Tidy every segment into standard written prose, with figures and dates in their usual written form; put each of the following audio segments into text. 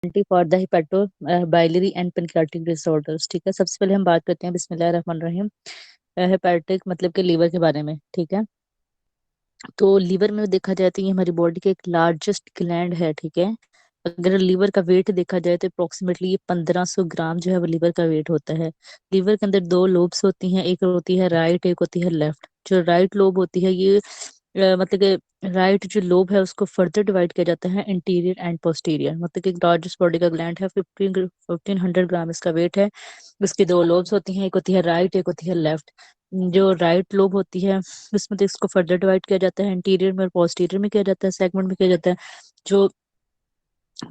For the hepato biliary and pancreatic disorders. ठीक है, सबसे पहले हम बात करते हैं बिस्मिल्लाहिर्रहमानिर्रहीम हेपेटिक मतलब के लीवर के बारे में। ठीक है, तो लीवर में देखा जाए तो ये हमारी बॉडी का एक लार्जेस्ट ग्लैंड है। ठीक है, अगर लीवर का वेट देखा जाए तो अप्रोक्सीमेटली ये 1500 ग्राम जो है वो लीवर का वेट होता है। लीवर के अंदर दो लोब्स होती हैं, एक होती है राइट, एक होती है लेफ्ट। जो राइट लोब होती है ये मतलब कि राइट जो लोब है उसको फर्दर डिवाइड किया जाता है इंटीरियर एंड पोस्टीरियर। मतलब कि लार्जेस्ट बॉडी का ग्लैंड है, 1500 ग्राम इसका वेट है। इसकी दो लोब्स होती हैं, एक होती है राइट, एक होती है लेफ्ट। जो राइट लोब होती है उसमें तो इसको फर्दर डिवाइड किया जाता है इंटीरियर में और पोस्टीरियर में किया जाता है, सेगमेंट में किया जाता है। जो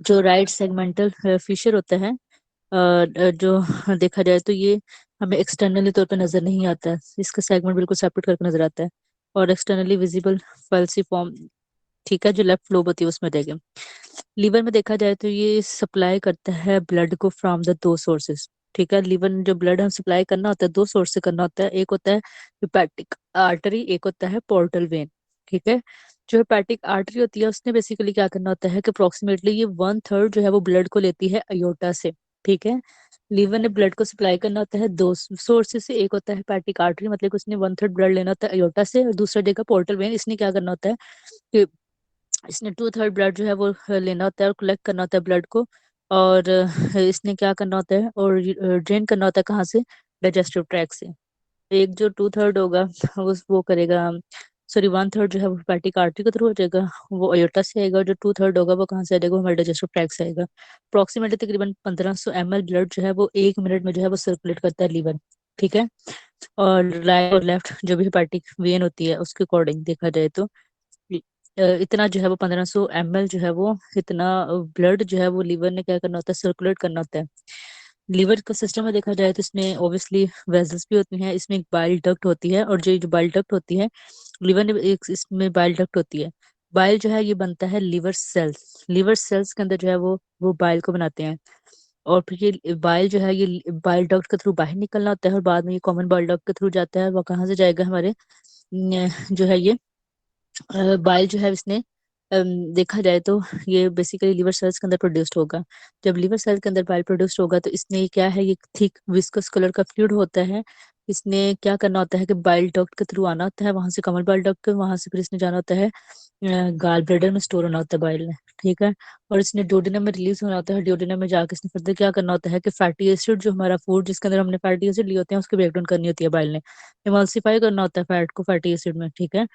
जो राइट सेगमेंटल फिशर होता है जो देखा जाए तो ये हमें एक्सटर्नली तौर पर नजर नहीं आता है, इसका सेगमेंट बिल्कुल सेपरेट करके नजर आता है और एक्सटर्नली विजिबल फॉर्म। ठीक है, जो लेफ्ट लोब होती है उसमें देखें। लीवर में देखा जाए तो ये सप्लाई करता है ब्लड को फ्रॉम द दो सोर्सेस। ठीक है, लीवर में जो ब्लड हम सप्लाई करना होता है दो सोर्स से करना होता है, एक होता है हिपैटिक आर्टरी, एक होता है पोर्टल वेन। ठीक है, जो हेपेटिक आर्टरी होती है उसने बेसिकली क्या करना होता है कि अप्रोक्सीमेटली ये 1/3 जो है वो ब्लड को लेती है अयोटा से। ठीक है, लीवर ने ब्लड को सप्लाई करना होता है दो सोर्सेज से, एक होता है हेपेटिक आर्टरी मतलब उसने 1/3 ब्लड लेना होता है अयोटा से, और दूसरा जगह पोर्टल वेन इसने क्या करना होता है कि इसने 2/3 ब्लड जो है वो लेना होता है और कलेक्ट करना होता है ब्लड को। और इसने क्या करना होता है और ड्रेन करना होता है कहाँ से, डाइजेस्टिव ट्रैक से। एक जो 2/3 होगा वो करेगा, सॉरी 1/3 जो है वो हेपेटिक आर्टरी के थ्रू हो जाएगा, वो अयोटा से आएगा। और जो 2/3 होगा वो कहाँ से आ जाएगा, वो हमारे डाइजेस्टिव ट्रैक से आएगा। अप्रोक्सीमेटली तकरीबन 1500 ml ब्लड जो है वो 1 मिनट में जो है वो सर्कुलेट करता है लीवर। ठीक है, और राइट और लेफ्ट जो भी हेपेटिक वेन होती है उसके अकॉर्डिंग देखा जाए तो इतना जो है वो 1500 ml जो है वो इतना ब्लड जो है वो लीवर ने क्या करना होता है, सर्कुलेट करना होता है। लीवर का सिस्टम में देखा जाए तो इसमें ऑब्वियसली वेजल्स भी होती हैं, इसमें एक बाइल डक्ट होती है, और जो बाइल डक्ट होती है लीवर ने एक इसमें बाइल डक्ट होती है। बाइल जो है ये बनता है लीवर सेल्स, लीवर सेल्स के अंदर जो है वो बाइल को बनाते हैं। और फिर ये बाइल जो है ये बाइल डक्ट के थ्रू बाहर निकलना होता है, और बाद में ये कॉमन बाइल डक्ट के थ्रू जाता है। वो कहाँ से जाएगा, हमारे जो है ये बाइल जो है इसने देखा जाए तो ये बेसिकली लीवर सेल्स के अंदर प्रोड्यूस्ड होगा। जब लीवर सेल के अंदर बाइल प्रोड्यूस्ड होगा तो इसने क्या है, ये थिक विस्कस कलर का फ्लूइड होता है। इसने क्या करना होता है कि बाइल डक्ट के थ्रू आना होता है, वहां से कमल बाइल डक्ट के, वहां से फिर इसने जाना होता है गाल ब्लैडर में स्टोर होना होता है बाइल में। ठीक है, और इसने डोडेनम में रिलीज होना होता है, डोडेनम में जाके इसने फर्दर क्या करना होता है कि फैटी एसिड जो हमारा फूड जिसके अंदर हमने फैटी एसिड लिए होते हैं उसकी ब्रेकडाउन करनी होती है बाइल ने, इमल्सिफाई करना होता है फैट को फैटी एसिड में। ठीक है,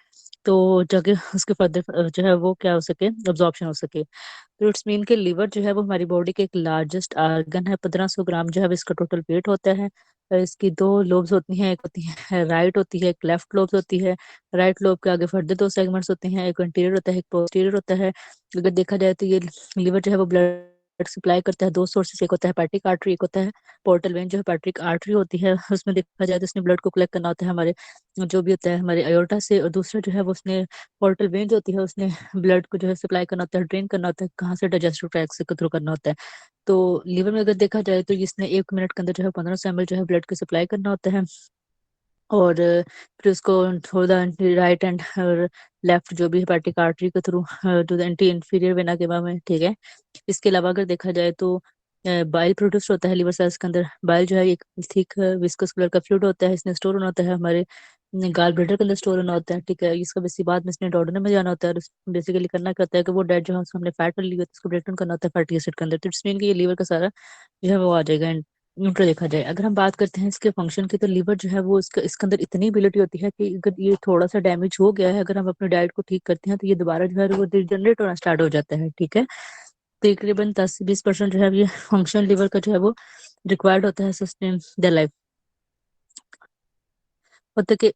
तो जाके उसके फर्दर जो है वो क्या हो सके, अब्जॉर्प्शन हो सके। तो इट्स मीन के लिवर जो है वो हमारी बॉडी के एक लार्जेस्ट आर्गन है, 1500 ग्राम जो है वो इसका टोटल वेट होता है। इसकी दो लोब्स होती हैं, एक होती है राइट होती है, एक लेफ्ट लोब्स होती है। राइट लोब के आगे फर्दर दो सेगमेंट्स होते हैं, एक इंटीरियर होता है, एक पोस्टीरियर होता है। अगर देखा जाए तो ये लिवर जो है वो ब्लड सप्लाई करता है दो सोर्सेस, एक होता है हेपेटिक आर्टरी, एक होता है पोर्टल वेन। जो हेपेटिक आर्टरी होती है उसमें देखा जाए तो उसने ब्लड को कलेक्ट करना होता है हमारे जो भी होता है हमारे अयोर्टा से, और दूसरा जो है वो उसने पोर्टल वेन जो होती है उसने ब्लड को जो है सप्लाई करना होता है, ड्रेन करना होता है कहाँ से, डाइजेस्टिव ट्रैक से थ्रू करना होता है। तो लीवर में अगर देखा जाए तो इसने 1 मिनट के अंदर जो है 1500 ml जो है ब्लड को सप्लाई करना होता है। और फिर उसको थोड़ा राइट एंड और लेफ्ट जो भी हेपेटिक आर्टरी के through to the anti inferior vena cava में। ठीक है, इसके अलावा अगर देखा जाए तो बाइल प्रोड्यूस होता है लीवर सेल्स के अंदर। बाइल जो है एक थिक विस्कस कलर का फ्लूइड होता है, इसने स्टोर होना होता है हमारे गाल ब्लैडर के अंदर स्टोर होना होता है। ठीक है, इसका बेसिक बाद में इसने डोडेनम में जाना होता है, और बेसिकली करना क्या होता है कि वो डेड जो है उसको हमने फैट ली होती है उसको ब्रेक डाउन करना होता है फैटी एसिड के अंदर। तो इट्स मीन कि ये लीवर का सारा जो है वो आ जाएगा न्यूट्रल देखा जाए। अगर हम बात करते हैं इसके फंक्शन की तो लीवर जो है वो इसका इसके अंदर इतनी एबिलिटी होती है कि अगर ये थोड़ा सा डैमेज हो गया है, अगर हम अपने डाइट को ठीक करते हैं तो ये दोबारा जो है वो रिजनरेट होना स्टार्ट हो जाता है। ठीक है, तकरीबन 10 से 20% जो है ये फंक्शन लीवर का जो है वो रिक्वायर्ड होता है सस्टेन द लाइफ। मतलब कि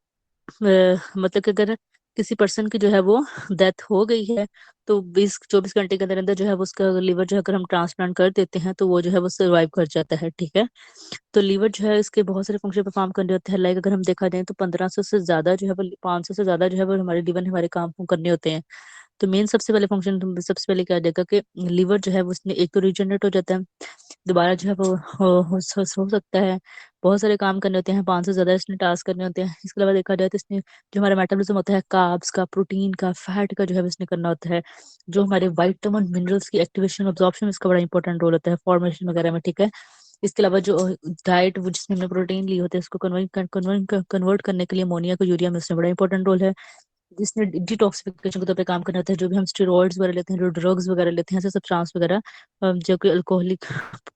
मतलब कि अगर किसी पर्सन की जो है वो डेथ हो गई है तो 20-24 घंटे के अंदर अंदर जो है वो उसका लीवर जो है अगर हम ट्रांसप्लांट कर देते हैं तो वो जो है वो सर्वाइव कर जाता है। ठीक है, तो लीवर जो है इसके बहुत सारे फंक्शन परफॉर्म करने होते हैं। लाइक अगर हम देखा जाए तो 1500 से ज्यादा जो है वो 500 से ज्यादा जो है वो हमारे लीवर ने हमारे काम करने होते हैं। तो मेन सबसे पहले फंक्शन सबसे पहले क्या आ जाएगा कि लीवर जो है वो उसमें एक तो रीजनरेट हो जाता है, दोबारा जो है वो हो सकता है, बहुत सारे काम करने होते हैं, 500 से ज्यादा इसने टास्क करने होते हैं। इसके अलावा देखा जाए तो इसने जो हमारा मेटाबॉलिज्म होता है कार्ब्स का, प्रोटीन का, फैट का जो है वो इसने करना होता है। जो हमारे विटामिन मिनरल्स की एक्टिवेशन ऑब्जॉर्प्शन इसका बड़ा इंपॉर्टेंट रोल होता है फॉर्मेशन वगैरह में, ठीक है। इसके अलावा जो डाइट वो जिसमें हमने प्रोटीन ली होती है उसको कन्वर्ट करने के लिए अमोनिया को यूरिया में उसमें बड़ा इंपॉर्टेंट रोल है। जिसने डिटॉक्सिफिकेशन के तौर पे काम करना होता है, जो भी हम स्टेरॉइड्स वगैरह लेते हैं, जो ड्रग्स वगैरह लेते हैं, ऐसे सब ट्रांस वगैरह जो कि अल्कोहलिक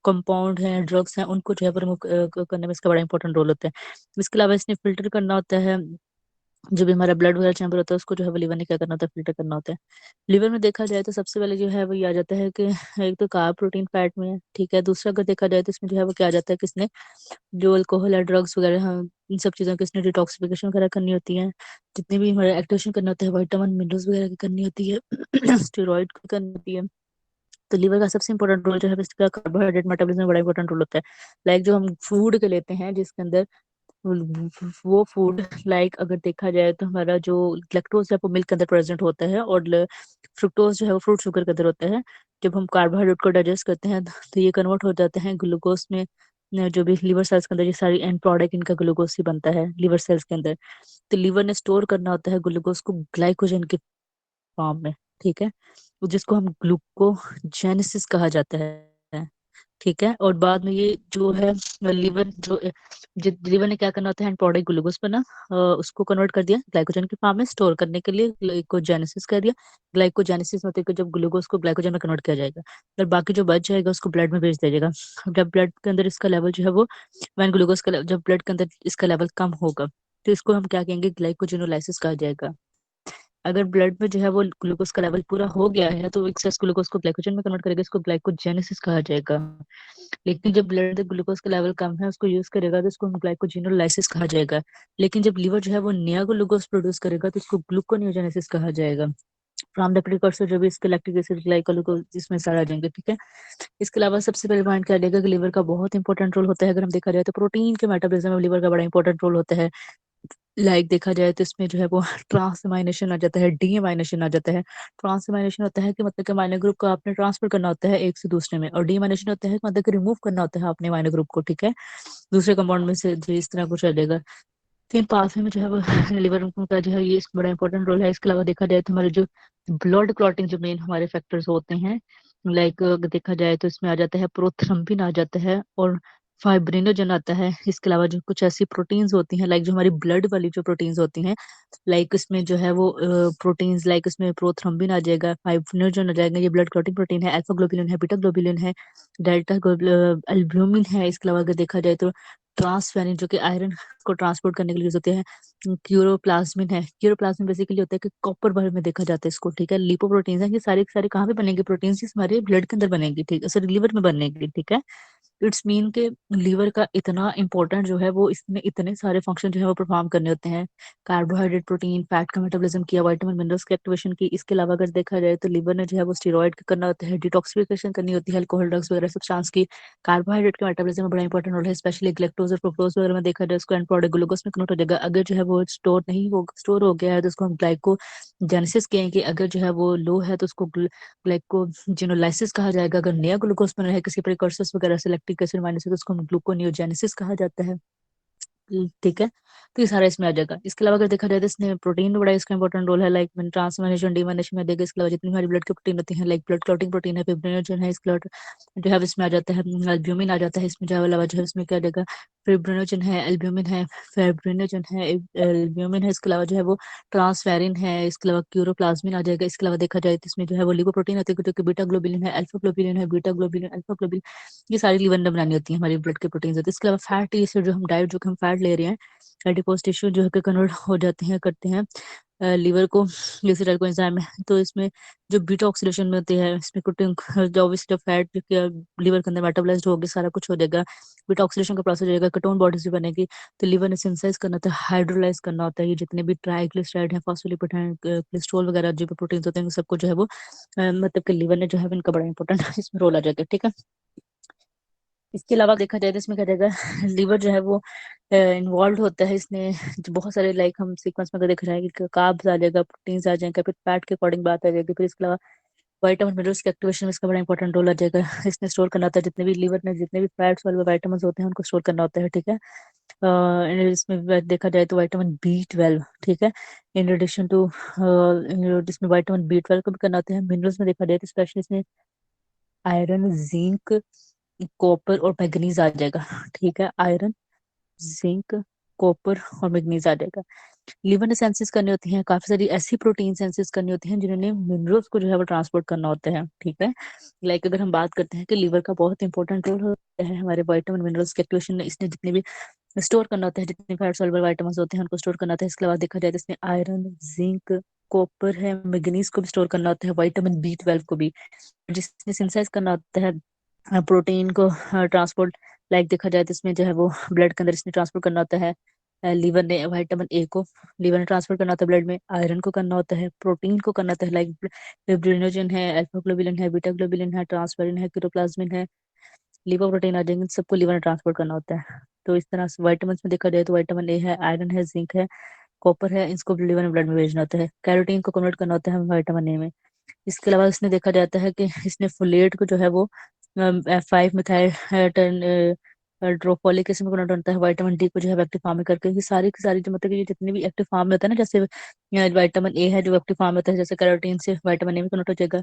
कंपाउंड हैं, ड्रग्स हैं, उनको जो है रिमूव करने में इसका बड़ा इंपॉर्टेंट रोल होता है। इसके अलावा इसने फिल्टर करना होता है, जो भी हमारा ब्लड वगैरह चैम्बर होता है उसको जो है वो लीवर ने क्या करना होता है, फिल्टर करना होता है। लीवर में देखा जाए तो सबसे पहले जो है वो ये आ जाता है कि एक तो कार्ब प्रोटीन फैट में है, ठीक है। दूसरा अगर देखा जाए तो इसमें जो है वो क्या आ जाता है, किसने जो अल्कोहल है, ड्रग्स वगैरह हैं, इन सब चीज़ों की इसने डिटॉक्सिफिकेशन वगैरह करनी होती है। जितने भी हमारे एक्टिवेशन करना होता है, विटामिन मिनरल्स वगैरह की करनी होती है, स्टेरॉइड की करनी होती है। तो लीवर का सबसे इंपॉर्टेंट रोल जो है इसका कार्बोहाइड्रेट मेटाबॉलिज्म में बड़ा इंपॉर्टेंट रोल होता है। लाइक जो हम फूड के लेते हैं जिसके अंदर वो फूड, लाइक अगर देखा जाए तो हमारा जो लैक्टोज है वो मिल्क के अंदर प्रेजेंट होता है, और फ्रुक्टोज जो है वो फ्रूट शुगर के अंदर होता है। जब हम कार्बोहाइड्रेट को डाइजेस्ट करते हैं तो ये कन्वर्ट हो जाते हैं ग्लूकोज में। जो भी लीवर सेल्स के अंदर ये सारी एंड प्रोडक्ट इनका ग्लूकोज ही बनता है लीवर सेल्स के अंदर। तो लीवर ने स्टोर करना होता है ग्लूकोज को ग्लाइकोजन के फॉर्म में, ठीक है, जिसको हम ग्लूकोजेनेसिस कहा जाता है, ठीक है। और बाद में ये जो है लीवर लीवर ने क्या करना होता है, एंड प्रोडक्ट ग्लूकोज पर ना उसको कन्वर्ट कर दिया ग्लाइकोजन के फॉर्म में स्टोर करने के लिए, ग्लाइकोजेनेसिस कर दिया। ग्लाइकोजेनेसिस होते कि जब ग्लूकोज को ग्लाइकोजन में कन्वर्ट किया जाएगा, और बाकी जो बच जाएगा उसको ब्लड में भेज दिया जाएगा। जब ब्लड के अंदर इसका लेवल जो है वो वैन ग्लूकोज का जब ब्लड के अंदर इसका लेवल कम होगा तो इसको हम क्या कहेंगे, ग्लाइकोजिनोलाइसिस कहा जाएगा। अगर ब्लड में जो है वो ग्लूकोज का लेवल पूरा हो गया है तो एक्सेस ग्लूकोज को ग्लाइकोजन में कन्वर्ट करेगा, इसको ग्लाइकोजेनेसिस कहा जाएगा। लेकिन जब ब्लड में ग्लूकोज का लेवल कम है उसको यूज करेगा तो उसको ग्लाइकोजिनोलाइसिस कहा जाएगा। लेकिन जब लीवर जो है वो नया ग्लूकोज प्रोड्यूस करेगा तो इसको ग्लूकोनियोजेनेसिस कहा जाएगा। फ्रॉम द प्रिकर्सर जो भी इसके लैक्टिक एसिड ग्लाइकोल इसमें सारे आ जाएंगे, ठीक है। इसके अलावा सबसे पहले पॉइंट क्या लेगा कि लीवर का बहुत इंपॉर्टेंट रोल होता है। अगर हम देखा जाए तो प्रोटीन के मेटाबॉलिज्म में लीवर का बड़ा इंपॉर्टेंट रोल होता है। लाइक देखा जाए तो इसमें जो है वो ट्रांसएमाइनेशन आ जाता है, डीएमाइनेशन आ जाता है। ट्रांसएमाइनेशन होता है कि मतलब कि अमाइनो ग्रुप को आपने ट्रांसफर करना होता है एक से दूसरे में, और डीएमाइनेशन होता है कि मतलब कि रिमूव करना होता है अपने अमाइनो ग्रुप को, ठीक है, दूसरे कंपाउंड में से, जो इस तरह कुछ चलेगा। तीन पाथवे में जो है वो लिवर का जो है ये बड़ा इंपॉर्टेंट रोल है। इसके अलावा देखा जाए तो हमारे जो ब्लड क्लॉटिंग जो मेन हमारे फैक्टर्स होते हैं, लाइक देखा जाए तो इसमें आ जाता है प्रोथ्रम्बिन आ जाता है, और फाइब्रिनोजन आता है। इसके अलावा जो कुछ ऐसी प्रोटीन्स होती हैं, लाइक जो हमारी ब्लड वाली जो प्रोटीन्स होती हैं, लाइक इसमें जो है वो प्रोटीन्स, लाइक इसमें प्रोथ्रम्बिन आ जाएगा, फाइब्रिनोजन आ जाएगा, ये ब्लड क्लॉटिंग प्रोटीन है, अल्फा ग्लोबुलिन है, बीटा ग्लोबुलिन है, डेल्टा एल्ब्यूमिन है। इसके अलावा अगर देखा जाए तो ट्रांसफेरिन जो कि आयरन को ट्रांसपोर्ट करने के लिए यूज होते हैं, क्यूरोप्लाज्मिन है। क्यूरोप्लाज्मिन बेसिकली होता है कि कॉपर भर में देखा जाता है इसको, ठीक है। लिपोप्रोटीन्स है, ये सारे सारे कहाँ पे बनेंगे, प्रोटीन्स हमारे ब्लड के अंदर बनेंगे, ठीक है, सॉरी लिवर में बनेंगे, ठीक है। इट्स मीन के लीवर का इतना इंपॉर्टेंट जो है वो इसमें इतने सारे फंक्शन जो है वो परफॉर्म करने होते हैं। कार्बोहाइड्रेट, प्रोटीन, फैट का मेटाबॉलिज्म किया, विटामिन मिनरल्स की एक्टिवेशन की। इसके अलावा अगर देखा जाए तो लीवर ने जो है वो स्टेरॉइड करना होता है, डिटॉक्सिफिकेशन करनी होती है अल्कोहल ड्रग्स वगैरह सब्सटेंस की। कार्बोहाइड्रेट के मेटाबॉलिज्म में बड़ा इंपॉर्टेंट रोल है, स्पेशली ग्लैक्टोज और फ्रुक्टोज वगैरह में देखा जाए उसको एंड प्रोडक्ट ग्लूकोज में कन्वर्ट हो जाएगा। अगर जो है वो स्टोर हो गया है तो उसको हम ग्लाइकोजेनेसिस कहेंगे। अगर जो है वो लो है तो उसको ग्लाइकोजिनोलाइसिस कहा जाएगा। अगर नया ग्लूकोज बना है किसी प्रिकर्सर्स वगैरह से लैक्टिक एसिड माइनस है तो उसको हम ग्लूकोनियोजेनेसिस कहा जाता है, ठीक है। तो ये सारा इसमें आ जाएगा। इसके अलावा अगर देखा जाए तो इसमें प्रोटीन में बड़ा इसका इंपॉर्टेंट रोल है, लाइक मैंने ट्रांसफॉर्मेशन डीमाइनेशन में देखा। इसके अलावा जितनी हमारी ब्लड की प्रोटीन होती है, लाइक ब्लड क्लॉटिंग प्रोटीन है, फिब्रिनोजन है, इसके अलावा जो है इसमें आ जाता है एल्ब्यूमिन आ जाता है। इसमें जो है अलावा जो है इसमें क्या आ जाएगा, फिब्रिनोजन है, एल्ब्यूमिन है, फेब्रिनोजन है, एल्ब्यूमिन है। इसके अलावा जो है वो ट्रांसफेरिन है, इसके अलावा क्यूरोप्लाज्मिन आ जाएगा। इसके अलावा देखा जाए तो इसमें जो है वो लिपोप्रोटीन होती है जो कि बीटा ग्लोबुलिन है, अल्फा ग्लोबुलिन है, बीटा ग्लोबुलिन, अल्फा ग्लोबुलिन, ये सारी लीवर ने बनानी होती है हमारी ब्लड के प्रोटीन होती है। इसके अलावा फैट, ये जो हम डाइट जो कि हम फैट ले रहे हैं, एडिपोज टिश्यू जो है कि कन्वर्ट हो जाते हैं, करते हैं लीवर को ग्लिसरॉल को एंजाइम है। तो इसमें जो बीटा ऑक्सीडेशन में होती है, इसमें कुटिंग जो ऑब्वियसली फैट जो कि लीवर के अंदर मेटाबोलाइज्ड होगी, सारा कुछ हो जाएगा, बीटा ऑक्सीडेशन का प्रोसेस हो जाएगा, कीटोन बॉडीज भी बनेगी। तो लीवर ने सिंथेसाइज करना होता है, हाइड्रोलाइज करना होता है, ये जितने भी ट्राइग्लिसराइड है, फॉस्फोलिपिड है, कोलेस्ट्रॉल वगैरह जो भी प्रोटीन होते हैं सबको जो है वो मतलब कि लीवर ने जो है इनका बड़ा इंपॉर्टेंट इसमें रोल आ जाएगा, ठीक है। इसके अलावा देखा जाए तो इसमें क्या जाएगा लीवर जो है वो इन्वॉल्व होता है इसमें, जो बहुत सारे लाइक हम सीक्वेंस में अगर देख रहे हैं कि कार्ब्स आ जाएगा, प्रोटीन्स आ जाएगा, फिर फैट के अकॉर्डिंग बात आ जाएगी, फिर इसके अलावा वाइटामिन मिनरल्स के एक्टिवेशन में इसका बड़ा इंपॉर्टेंट रोल आ जाएगा। इसने स्टोर करना होता है जितने भी लीवर में जितने भी फैट्स वाले वाइटामिन होते हैं उनको स्टोर करना होता है, ठीक है। इसमें देखा जाए तो वाइटामिन B12, ठीक है, इन एडिशन टू इसमें वाइटामिन B12 को भी करना होता है। मिनरल्स में देखा जाए तो स्पेशली इसमें आयरन, जिंक, कॉपर और मैग्नीज आ जाएगा, ठीक है। आयरन, जिंक, कॉपर और मैग्नीज आ जाएगा। लिवर ने सेंसिस करनी होती हैं काफी सारी ऐसी प्रोटीन सेंसिस करनी होती हैं जिन्होंने मिनरल्स को जो है वो ट्रांसपोर्ट करना होता है, ठीक है। लाइक अगर हम बात करते हैं कि लिवर का बहुत इंपॉर्टेंट रोल होता है हमारे विटामिन मिनरल्स के एक्टिवेशन में, इसने जितने भी स्टोर करना होता है, जितने फैट सॉल्युबल विटामिन होते हैं उनको स्टोर करना होता है। इसके अलावा देखा जाए तो इसमें आयरन, जिंक, कॉपर है, मैग्नीज को भी स्टोर करना होता है, विटामिन B12 को भी, जिसने सिंथेसाइज करना होता है प्रोटीन को ट्रांसपोर्ट। लाइक देखा जाए तो इसमें जो है वो ब्लड के अंदर इसने ट्रांसपोर्ट करना होता है। लीवर ने विटामिन ए को लीवर ने ट्रांसफर करना होता है ब्लड में, आयरन को करना होता है, प्रोटीन को करना होता है, लाइक फिब्रिनोजन है, अल्फा ग्लोबुलिन है, बीटा ग्लोबुलिन है, ट्रांसफेरिन है, क्लोरोप्लाज्मिन है, लीवर प्रोटीन आ जाएंगे, सबको लीवर ने ट्रांसफर करना होता है। तो इस तरह से विटामिन में देखा जाए तो विटामिन ए है, आयरन है, जिंक है, कॉपर है, इसको लीवर में ब्लड में भेजना होता है। कैरोटीन को कन्वर्ट करना होता है विटामिन ए में। इसके अलावा इसने देखा जाता है कि इसने फोलेट को जो है वो F5 मिथाइल ड्रोफोलिक एसिड में कन्वर्ट होता है, विटामिन डी को जो है एक्टिव फॉर्म में करके। ये सारी की सारी जो मतलब कि ये जितने भी एक्टिव फॉर्म में होता है ना, जैसे विटामिन ए है जो एक्टिव फॉर्म में होता है, जैसे कैरोटीन से विटामिन ए में कन्वर्ट हो जाएगा।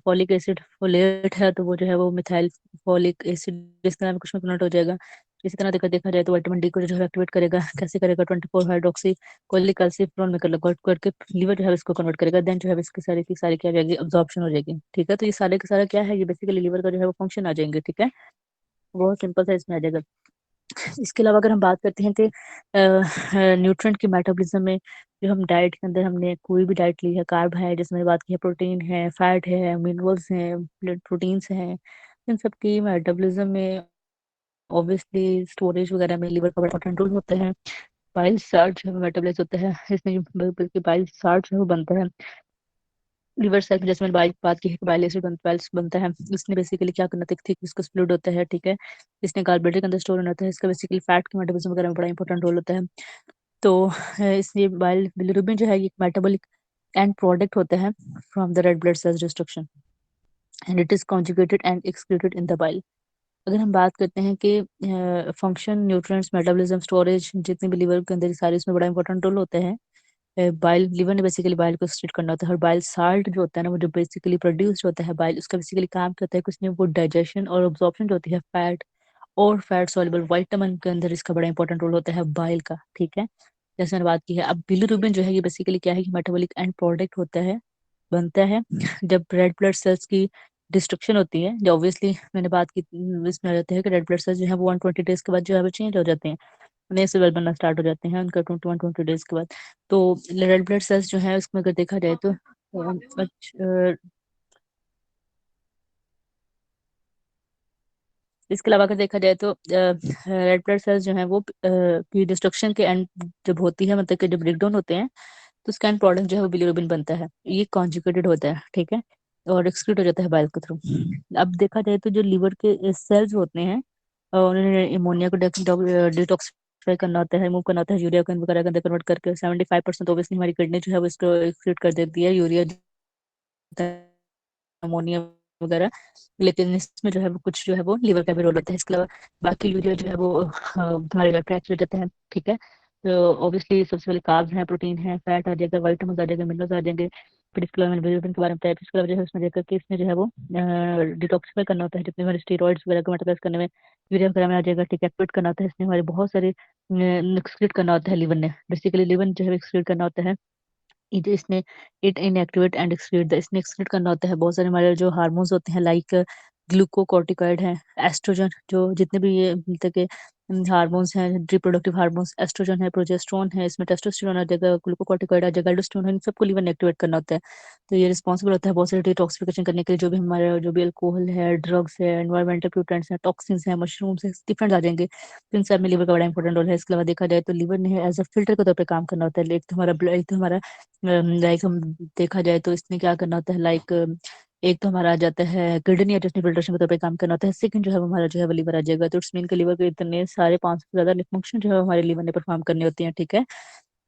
फॉलिक एसिड फोलेट है तो वो जो है वो मिथाइल फॉलिक एसिड इस तरह में कुछ में कन्वर्ट हो जाएगा। इसी तरह देखा देखा जाए तो विटामिन डी को जो है एक्टिवेट करेगा, कैसे करेगा, 24 हाइड्रोक्सी कोलिक एसिड में कर करके लीवर जो है इसको कन्वर्ट करेगा, देन जो है इसकी सारी की सारी क्या हो जाएगी, अब्जॉर्प्शन हो जाएगी, ठीक है। तो ये सारे के सारा क्या है, ये बेसिकली लीवर का जो है वो फंक्शन आ जाएंगे, ठीक है। बहुत सिंपल सा इसमें आ जाएगा। इसके अलावा अगर हम बात करते हैं कि न्यूट्रिएंट की मेटाबॉलिज्म में, जो हम डाइट के अंदर हमने कोई भी डाइट ली है, कार्ब है जिसमें मैंने बात की है, प्रोटीन है, फैट है, मिनरल्स हैं, ब्लड प्रोटीन्स हैं, इन सब की मेटाबॉलिज्म में ऑब्वियसली स्टोरेज वगैरह में लीवर का बड़ा इंपॉर्टेंट रोल होता है। बाइल साल्ट जो मेटाबॉलाइज होता है इसमें बल्कि बाइल साल्ट जो है वो बनता है लिवर सेल में, जैसे मैंने बात की है कि बाइल एसिड बनता है। इसने बेसिकली क्या करना था, थिक विस्कस फ्लूइड होता है, ठीक है। इसने कार्बोहाइड्रेट के अंदर स्टोर होना होता है, इसका बेसिकली फैट के मेटाबॉलिज्म वगैरह में बड़ा इंपॉर्टेंट रोल होता है। तो इसलिए बाइल बिलिरुबिन जो है ये मेटाबॉलिक एंड प्रोडक्ट होता है from the red blood cells destruction, and it is conjugated and excreted in the bile. अगर हम बात करते हैं कि फंक्शन, न्यूट्रिएंट्स, मेटाबॉलिज्म, स्टोरेज, जितने भी लिवर के अंदर ये सारे इसमें बड़ा इंपॉर्टेंट रोल होते हैं। बाइल, लिवर ने बेसिकली बाइल को एक्सक्रीट करना होता है, और बाइल साल्ट जो होता है ना, वो जो बेसिकली प्रोड्यूस होता है बाइल, उसका बेसिकली काम क्या होता है कुछ नहीं, वो डाइजेशन और अब्जॉर्प्शन जो होती है फैट और फैट सॉल्युबल विटामिन के अंदर इसका बड़ा इंपॉर्टेंट रोल होता है बाइल का, ठीक है। जैसे मैंने बात की है, अब बिलिरुबिन जो है ये बेसिकली क्या है कि मेटाबॉलिक एंड प्रोडक्ट होता है, बनता है जब रेड ब्लड सेल्स की डिस्ट्रक्शन होती है, जो ऑब्वियसली मैंने बात की, इसमें आ जाते हैं कि रेड ब्लड सेल्स जो है वो 120 डेज के बाद जो है वो चेंज हो जाते हैं, नए सेल बनना स्टार्ट हो जाते हैं उनका 21-22 डेज के बाद। तो रेड ब्लड सेल्स जो है उसमें अगर देखा जाए तो इसके अलावा अगर देखा जाए तो रेड ब्लड सेल्स जो है वो की डिस्ट्रक्शन के एंड जब होती है, मतलब कि जब ब्रेकडाउन होते हैं, तो उसका एंड प्रोडक्ट जो है वो बिलिरुबिन बनता है, ये कॉन्जुगेटेड होता है, ठीक है, और एक्सक्रीट हो जाता है बाइल के थ्रू। अब देखा जाए तो जो लीवर के सेल्स होते हैं उन्होंने अमोनिया को डिटॉक्सिफाई करना होता है, रिमूव करना होता है, यूरिया को वगैरह के अंदर कन्वर्ट करके 75% ओब्वियसली हमारी किडनी जो है वो इसको एक्सक्रीट कर देती है, यूरिया, अमोनिया वगैरह। लेकिन इसमें जो है वो कुछ जो है वो लीवर का भी रोल होता है। इसके अलावा बाकी यूरिया जो है वो हमारे गट ट्रैक्ट हो जाते हैं, ठीक है। तो ऑब्वियसली सबसे पहले कार्ब्स हैं, प्रोटीन है, फैट आ जाएगा, विटामिन आ जाएगा, मिनरल्स आ जाएंगे। फिर इसके अलावा मैंने बिलिरुबिन के बारे में बताया, फिर इसके अलावा जो है उसमें देखकर कि इसमें जो है वो डिटॉक्सिफाई करना होता है, जितने हमारे स्टेरॉइड्स वगैरह को मेटाबॉलाइज करने में यूरिया वगैरह में आ जाएगा, ठीक है। एक्टिवेट करना होता है इसमें हमारे बहुत सारे एक्सक्रीट करना होता है लीवर ने, बेसिकली लीवर जो है एक्सक्रीट करना होता है, इसने it inactivate and excrete the, इसने एक्सक्रीट करना होता है बहुत सारे हमारे जो हार्मोन्स होते हैं, लाइक ग्लूकोकॉर्टिकॉइड है, एस्ट्रोजन, जो जितने भी ये मतलब के हार्मोन्स हैं, रिप्रोडक्टिव हार्मोन्स, एस्ट्रोजन है, प्रोजेस्टेरोन है, इसमें टेस्टोस्टेरोन आ जाएगा, ग्लूकोकॉर्टिकॉइड आ जाएगा, एल्डोस्टेरोन है, इन सबको लीवर ने एक्टिवेट करना होता है। तो ये रिस्पॉन्सिबल होता है बहुत सारे डिटॉक्सिफिकेशन करने के लिए, जो भी हमारे जो भी अल्कोहल है, ड्रग्स है, एनवायरमेंटल पोल्यूटेंट्स हैं, टॉक्सिन्स हैं, मशरूम्स है, डिफरेंट आ जाएंगे। तो इन सब में लीवर का बड़ा इंपॉर्टेंट रोल है। इसके अलावा देखा जाए तो लीवर ने एज अ फिल्टर के तौर पर काम करना होता है, एक तो हमारा एक तो हमारा लाइक हम देखा जाए तो इसने क्या करना होता है, लाइक एक तो हमारा आ जाता है किडनी एडजस्टमेंट फिल्ट्रेशन के तौर पे काम करना होता है। सेकंड जो है वो हमारा जो है वो लीवर आ जाएगा। तो इट्स मीन के लीवर के इतने सारे 500 से ज्यादा फंक्शन जो है हमारे लीवर ने परफॉर्म करने होती हैं, ठीक है।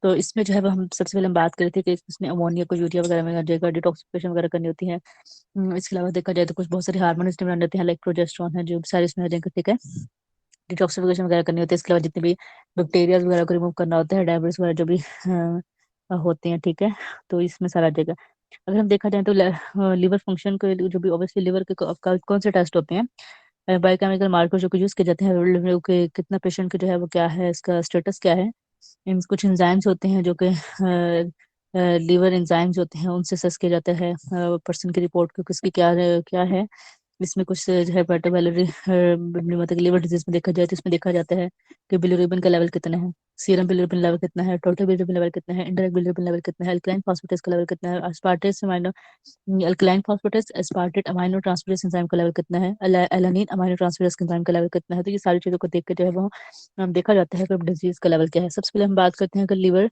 तो इसमें जो है वो हम सबसे पहले हम बात कर रहे थे कि इसमें अमोनिया को यूरिया वगैरह में आ जाएगा, डिटॉक्सिफिकेशन वगैरह करनी होती है। इसके अलावा देखा जाए तो कुछ बहुत सारे हार्मोन इसमें बन जाते हैं, लाइक प्रोजेस्टेरोन है, जो सारे इसमें आ जाएंगे, ठीक है। डिटॉक्सिफिकेशन वगैरह करनी होती है। इसके अलावा जितने भी बैक्टीरिया वगैरह को रिमूव करना होता है, डायबिटीज वगैरह जो भी होते हैं, ठीक है। तो इसमें सारा आ जाएगा। अगर हम देखा जाए तो लीवर फंक्शन के जो भी ऑब्वियसली लीवर के कौन से टेस्ट होते हैं, बायोकेमिकल मार्कर जो यूज किए जाते हैं liver के, कितना पेशेंट के जो है वो क्या है, इसका स्टेटस क्या है। इन कुछ एंजाइम्स होते हैं जो कि लीवर एंजाइम्स होते हैं, उनसे सस किया जाता है पर्सन की रिपोर्ट को किसकी क्या क्या है। इसमें कुछ जो है पर्टिकुलर मतलब लिवर डिजीज में देखा जाए तो इसमें देखा जाता है कि बिलिरुबिन का लेवल कितना है, सीरम बिलिरुबिन लेवल कितना है, टोटल बिलिरुबिन लेवल कितना है, इंडायरेक्ट बिलिरुबिन लेवल कितना है, अल्कलाइन फॉस्फेटेस का लेवल कितना है, aspartate amino alkaline phosphatase aspartate amino transferase enzyme का लेवल कितना है, एलानिन अमाइनो ट्रांसफरेस एंजाइम का लेवल कितना है। तो ये सारी चीजों को देख के जो है वो देखा जाता है कि डिजीज का लेवल क्या है। सबसे पहले हम बात करते हैं कि लीवर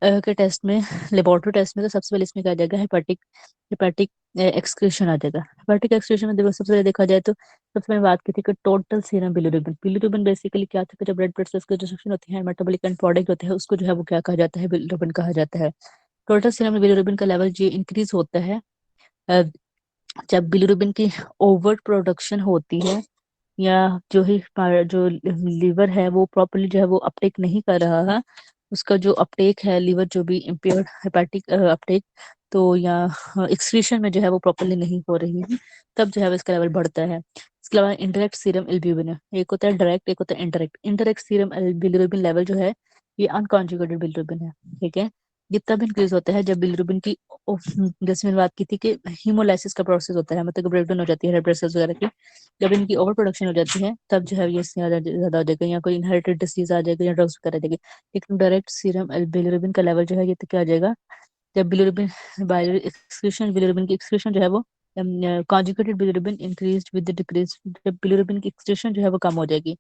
के टेस्ट में, लेबोरेटरी टेस्ट में, तो सबसे पहले इसमें क्या आ जाएगा, हेपाटिक हेपाटिक एक्सक्रीशन आ जाएगा। हेपाटिक एक्सक्रीशन में देखो सबसे पहले देखा जाए तो सबसे पहले बात की थी कि total serum bilirubin. Bilirubin basically क्या था कि जब रेड ब्लड सेल्स की डिस्ट्रक्शन होती है, मेटाबॉलिक एंड प्रोडक्ट होते हैं, उसको जो है वो क्या कहा जाता है, बिलिरुबिन कहा जाता है। टोटल सीरम बिलिरुबिन का लेवल जो इंक्रीज होता है अ, जब बिलिरुबिन की ओवर प्रोडक्शन होती है, या जो ही जो लीवर है वो प्रॉपरली जो है वो अपटेक नहीं कर रहा है, उसका जो अपटेक है लीवर जो भी इम्पेयर्ड हेपेटिक अपटेक, तो या एक्सक्रीशन में जो है वो प्रॉपरली नहीं हो रही है, तब जो है वो इसका लेवल बढ़ता है। इसके अलावा इंडायरेक्ट सीरम एल्ब्यूमिन है, एक होता है डायरेक्ट, एक होता है indirect. Indirect serum bilirubin level जो है ये अनकॉन्जुगेटेड बिलिरुबिन है, ठीक है। ये तब इंक्रीज होता है जब बिलिरुबिन की जैसे मैंने बात की थी कि हीमोलाइसिस का प्रोसेस होता है, मतलब ब्रेकडाउन हो जाती है रेड ब्लड सेल्स वगैरह की, जब इनकी ओवर प्रोडक्शन हो जाती है तब जो है ये ज्यादा हो जाएगा, या कोई इनहेरिटेड डिसीज आ जाएगा, या ड्रग्स वगैरह देगी। लेकिन डायरेक्ट सीरम बिलिरुबिन का लेवल जो है ये तो क्या आ जाएगा, जब बिलिरुबिन बाय एक्सक्रीशन, बिलिरुबिन की एक्सक्रीशन जो है वो conjugated bilirubin increase with the decrease, जब बिलिरुबिन की एक्सक्रीशन जो है वो कम हो जाएगी,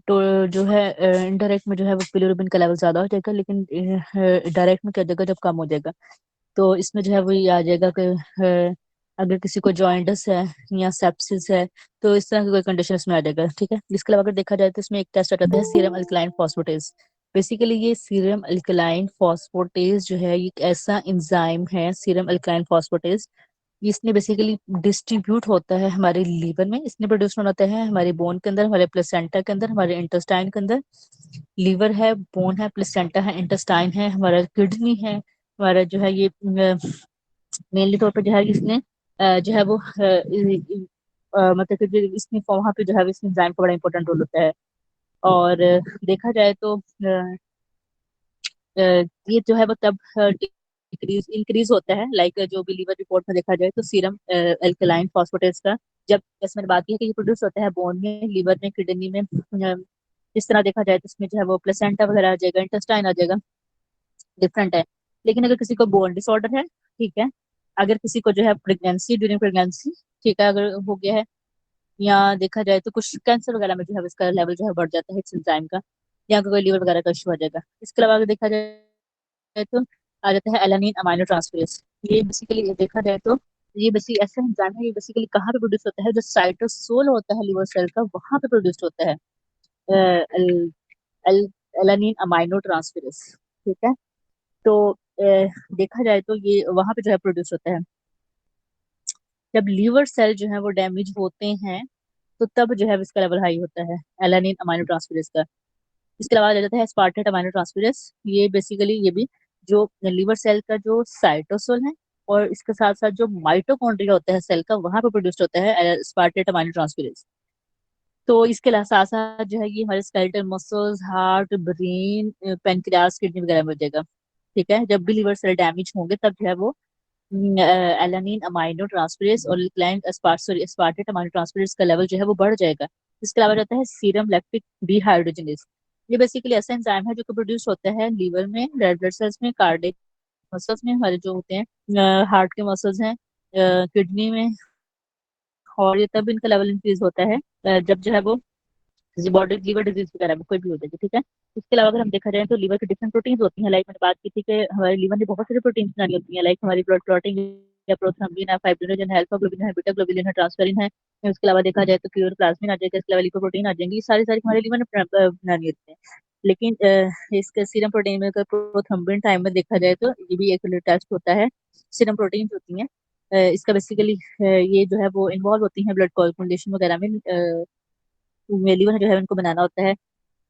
तो जो है इनडायरेक्ट में जो है वो बिलिरुबिन का लेवल ज्यादा हो जाएगा, लेकिन डायरेक्ट में क्या हो जाएगा, जब कम हो जाएगा। तो इसमें जो है वो ये आ जाएगा कि अगर किसी को जॉइंटस है या सेप्सिस है, तो इस तरह की कोई कंडीशन इसमें आ जाएगा, ठीक है। इसके अलावा अगर देखा जाए तो इसमें एक टेस्ट आता है सीरम अल्कलाइन फॉस्फेटेज। बेसिकली ये सीरम अल्कलाइन फॉस्फेटेज जो है ये एक ऐसा एंजाइम है, सीरम अल्कलाइन फॉस्फेटेज, इसने बेसिकली डिस्ट्रीब्यूट होता है हमारे लीवर में, इसने प्रोड्यूस होता है हमारे बोन के अंदर, हमारे प्लेसेंटा के अंदर, हमारे इंटेस्टाइन के अंदर। लीवर है, बोन है, प्लेसेंटा है, इंटेस्टाइन है, हमारा किडनी है, हमारा जो है ये मेनली तौर पर जो है इसने जो है वो मतलब कि इसमें वहाँ पे जो है इसमें एंजाइम का बड़ा इंपॉर्टेंट रोल होता है। और देखा जाए तो ये जो है वो तब इंक्रीज इंक्रीज होता है, लाइक जो भी लीवर रिपोर्ट में देखा जाए तो सीरम एल्कलाइन फॉस्फेटेस का, जब जैसे मैंने बात की है कि ये प्रोड्यूस होता है बोन में, लीवर में, किडनी में, इस तरह देखा जाए तो इसमें जो है वो प्लेसेंटा वगैरह आ जाएगा, इंटेस्टाइन आ जाएगा, डिफरेंट है। लेकिन अगर किसी को बोन डिसऑर्डर है, ठीक है, अगर किसी को जो है प्रेगनेंसी, ड्यूरिंग प्रेगनेंसी, ठीक है, अगर हो गया है, या देखा जाए तो कुछ कैंसर वगैरह में जो है इसका लेवल जो है बढ़ जाता है इस एंजाइम का, या कोई लीवर वगैरह का इशू आ जाएगा। इसके अलावा अगर देखा जाए तो आ जाता है एलानिन अमाइनो ट्रांसफरेस। ये बेसिकली देखा जाए तो ये बेसिकली ऐसा एंजाइम है, ये बेसिकली कहाँ पे प्रोड्यूस होता है, जो साइटोसोल होता है लीवर सेल का, वहां पे प्रोड्यूस होता है एलानिन अमाइनो ट्रांसफरेस, ठीक है। तो देखा जाए तो ये वहां पे जो है प्रोड्यूस होता है जब लीवर सेल जो है वो डैमेज होते हैं, तो तब जो है इसका लेवल हाई होता है एलानिन अमाइनो ट्रांसफरेस का। इसके अलावा आ जाता है स्पार्टेट अमाइनो ट्रांसफरेस। ये बेसिकली ये भी जो लीवर सेल का जो साइटोसोल है, और इसके साथ साथ जो माइटोकॉन्ड्रिया होता है सेल का, वहां पे प्रोड्यूस होता है स्पार्टेट अमाइनो ट्रांसफरेस। तो इसके अलावा साथ साथ जो है ये हमारे skeletal muscles, heart, brain, pancreas, kidney वगैरह में हो जाएगा, ठीक है। जब भी लिवर सेल डैमेज होंगे तब जो है वो एलानिन अमाइनो ट्रांसफरेस और स्पार्टेट अमाइनो ट्रांसफरेस का लेवल जो है वो बढ़ जाएगा। इसके अलावा रहता है सीरम लैक्टिक डिहाइड्रोजनेज। ये बेसिकली ऐसा एंजाइम है जो कि प्रोड्यूस होता है लीवर में, रेड ब्लड सेल्स में, कार्डियक मसल्स में, हमारे जो होते हैं हार्ट के मसल्स हैं, किडनी में। और ये तब इनका लेवल इंक्रीज होता है जब जो है वो किसी बॉडी लीवर डिजीज वगैरह में कोई भी हो जाएगी, ठीक है। इसके अलावा अगर हम देखा जाए तो लीवर की डिफरेंट प्रोटीन्स होती हैं, लाइक मैंने बात की थी कि हमारे लीवर में बहुत सारी प्रोटीन्स बनानी होती हैं, लाइक हमारी ब्लड क्लॉटिंग या प्रोथ्रम्बिन है, फाइब्रिनोजन है, अल्फा ग्लोबिन है, बीटा ग्लोबिन है, ट्रांसफेरिन है। उसके अलावा देखा जाए तो क्लोरोप्लाज्मिन आ जाएगा, इसके अलावा लिपोप्रोटीन आ जाएंगे। ये सारी सारी हमारे लीवर में बनानी होती है। लेकिन इसके सीरम प्रोटीन में प्रोथ्रम्बिन टाइम में देखा जाए तो ये भी एक टेस्ट होता है। सीरम प्रोटीन होती है, इसका बेसिकली ये जो है वो इन्वॉल्व होती है ब्लड कोagulation वगैरह में। लीवर जो है उनको बनाना होता है।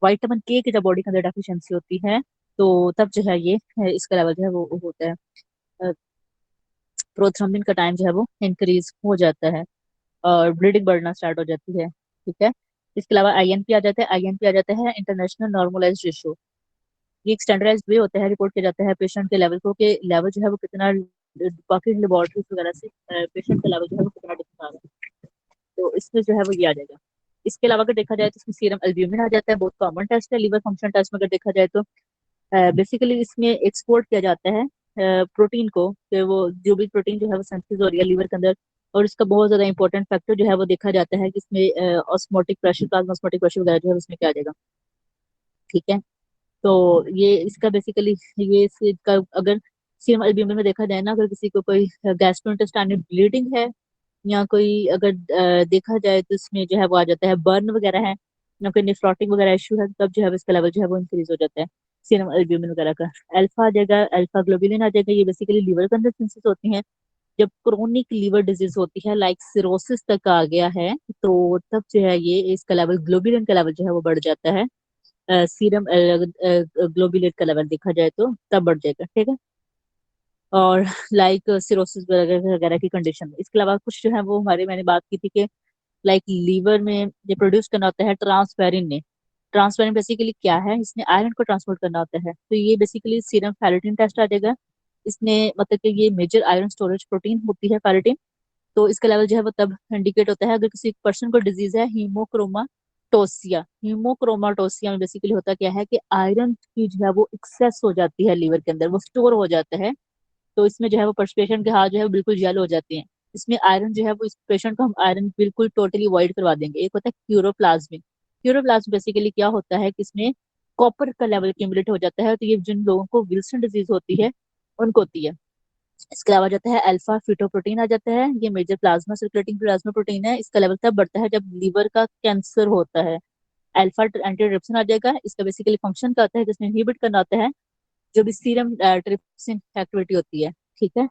विटामिन के की जब बॉडी के अंदर डेफिशिएंसी होती है तो तब जो है ये इसका लेवल जो है वो होता है। प्रोथ्रम्बिन का टाइम जो है वो इंक्रीज हो जाता है और ब्लीडिंग बढ़ना स्टार्ट हो जाती है। ठीक है। इसके अलावा आईएनपी आ जाता है। आईएनपी आ जाता है इंटरनेशनल नॉर्मलाइज्ड रेशियो। ये एक स्टैंडर्डाइज्ड वे होता है, रिपोर्ट किया जाता है पेशेंट के लेवल को, कि लेवल जो है वो कितना, बाकी लेबोरेटरीज वगैरह से पेशेंट का लेवल जो है वो कितना दिखा रहा है। तो इसमें जो है वो ये आ जाएगा। इसके अलावा अगर देखा जाए तो इसमें सीरम एल्ब्यूमिन आ जाता है, बहुत कॉमन टेस्ट है लीवर फंक्शन टेस्ट में। अगर देखा जाए तो बेसिकली इसमें एक्सपोर्ट किया जाता है प्रोटीन को, कि वो जो भी प्रोटीन जो है वो सिंथेसिस हो रही है लीवर के अंदर। और इसका बहुत ज्यादा इंपॉर्टेंट फैक्टर जो है वो देखा जाता है कि इसमें osmotic pressure, plasma osmotic pressure वगैरह जो है उसमें क्या आ जाएगा। ठीक है। तो ये इसका बेसिकली ये इसका अगर सीरम एल्ब्यूमिन में देखा जाए ना, अगर किसी को कोई गैस्ट्रोइंटेस्टाइनल ब्लीडिंग है या कोई अगर देखा जाए तो इसमें जो है वो आ जाता है बर्न वगैरह है या कोई नेफ्रोटिक वगैरह इशू है, तब जो है इसका लेवल जो है वो इंक्रीज हो जाता है सीरम एल्ब्यूमिन वगैरह का। अल्फा आ जाएगा, अल्फा ग्लोबुलिन आ जाएगा। ये बेसिकली लीवर के अंदर सिंथेसिस होती है जब क्रोनिक लीवर डिजीज होती है, लाइक सिरोसिस तक आ गया है, तो तब जो है ये इसका लेवल, ग्लोबुलिन का लेवल जो है वो बढ़ जाता है। सीरम ग्लोबुलेट का लेवल देखा जाए तो तब बढ़ जाएगा। ठीक है। और लाइक सिरोसिस वगैरह वगैरह की कंडीशन में। इसके अलावा कुछ जो है वो हमारे, मैंने बात की थी कि लाइक लीवर में ये प्रोड्यूस करना होता है ट्रांसफेरिन ने। ट्रांसफेरिन बेसिकली क्या है, इसने आयरन को ट्रांसपोर्ट करना होता है। तो ये बेसिकली सीरम फेरिटिन टेस्ट आ जाएगा। इसने मतलब कि ये मेजर आयरन स्टोरेज प्रोटीन होती है फेरिटिन। तो इसका लेवल जो है वो तब इंडिकेट होता है अगर किसी पर्सन को डिजीज है हीमोक्रोमाटोसिया। हीमोक्रोमाटोसिया में बेसिकली होता क्या है कि आयरन की जो है वो एक्सेस हो जाती है लीवर के अंदर, वो स्टोर हो जाता है। तो इसमें जो है वो पेशेंट के हाथ जो है वो बिल्कुल येलो हो जाते हैं। इसमें आयरन जो है वो, इस पेशेंट को हम आयरन बिल्कुल टोटली अवॉइड करवा देंगे। एक होता है क्यूरोप्लाज्मिन। क्यूरोप्लाज्म बेसिकली क्या होता है कि इसमें कॉपर का लेवल एक्यूमुलेट हो जाता है, तो ये जिन लोगों को विल्सन डिजीज होती है उनको होती है। इसके अलावा जाता है अल्फा फीटोप्रोटीन आ जाता है। ये major plasma circulating plasma protein है। इसका लेवल तब बढ़ता है जब लीवर का कैंसर होता है। अल्फा एंटीट्रिप्सिन आ जाएगा। इसका बेसिकली फंक्शन क्या होता है, जिसमें इनहिबिट करना होता है जो भी सीरम ट्रिप्सिन एक्टिविटी होती है। ठीक है।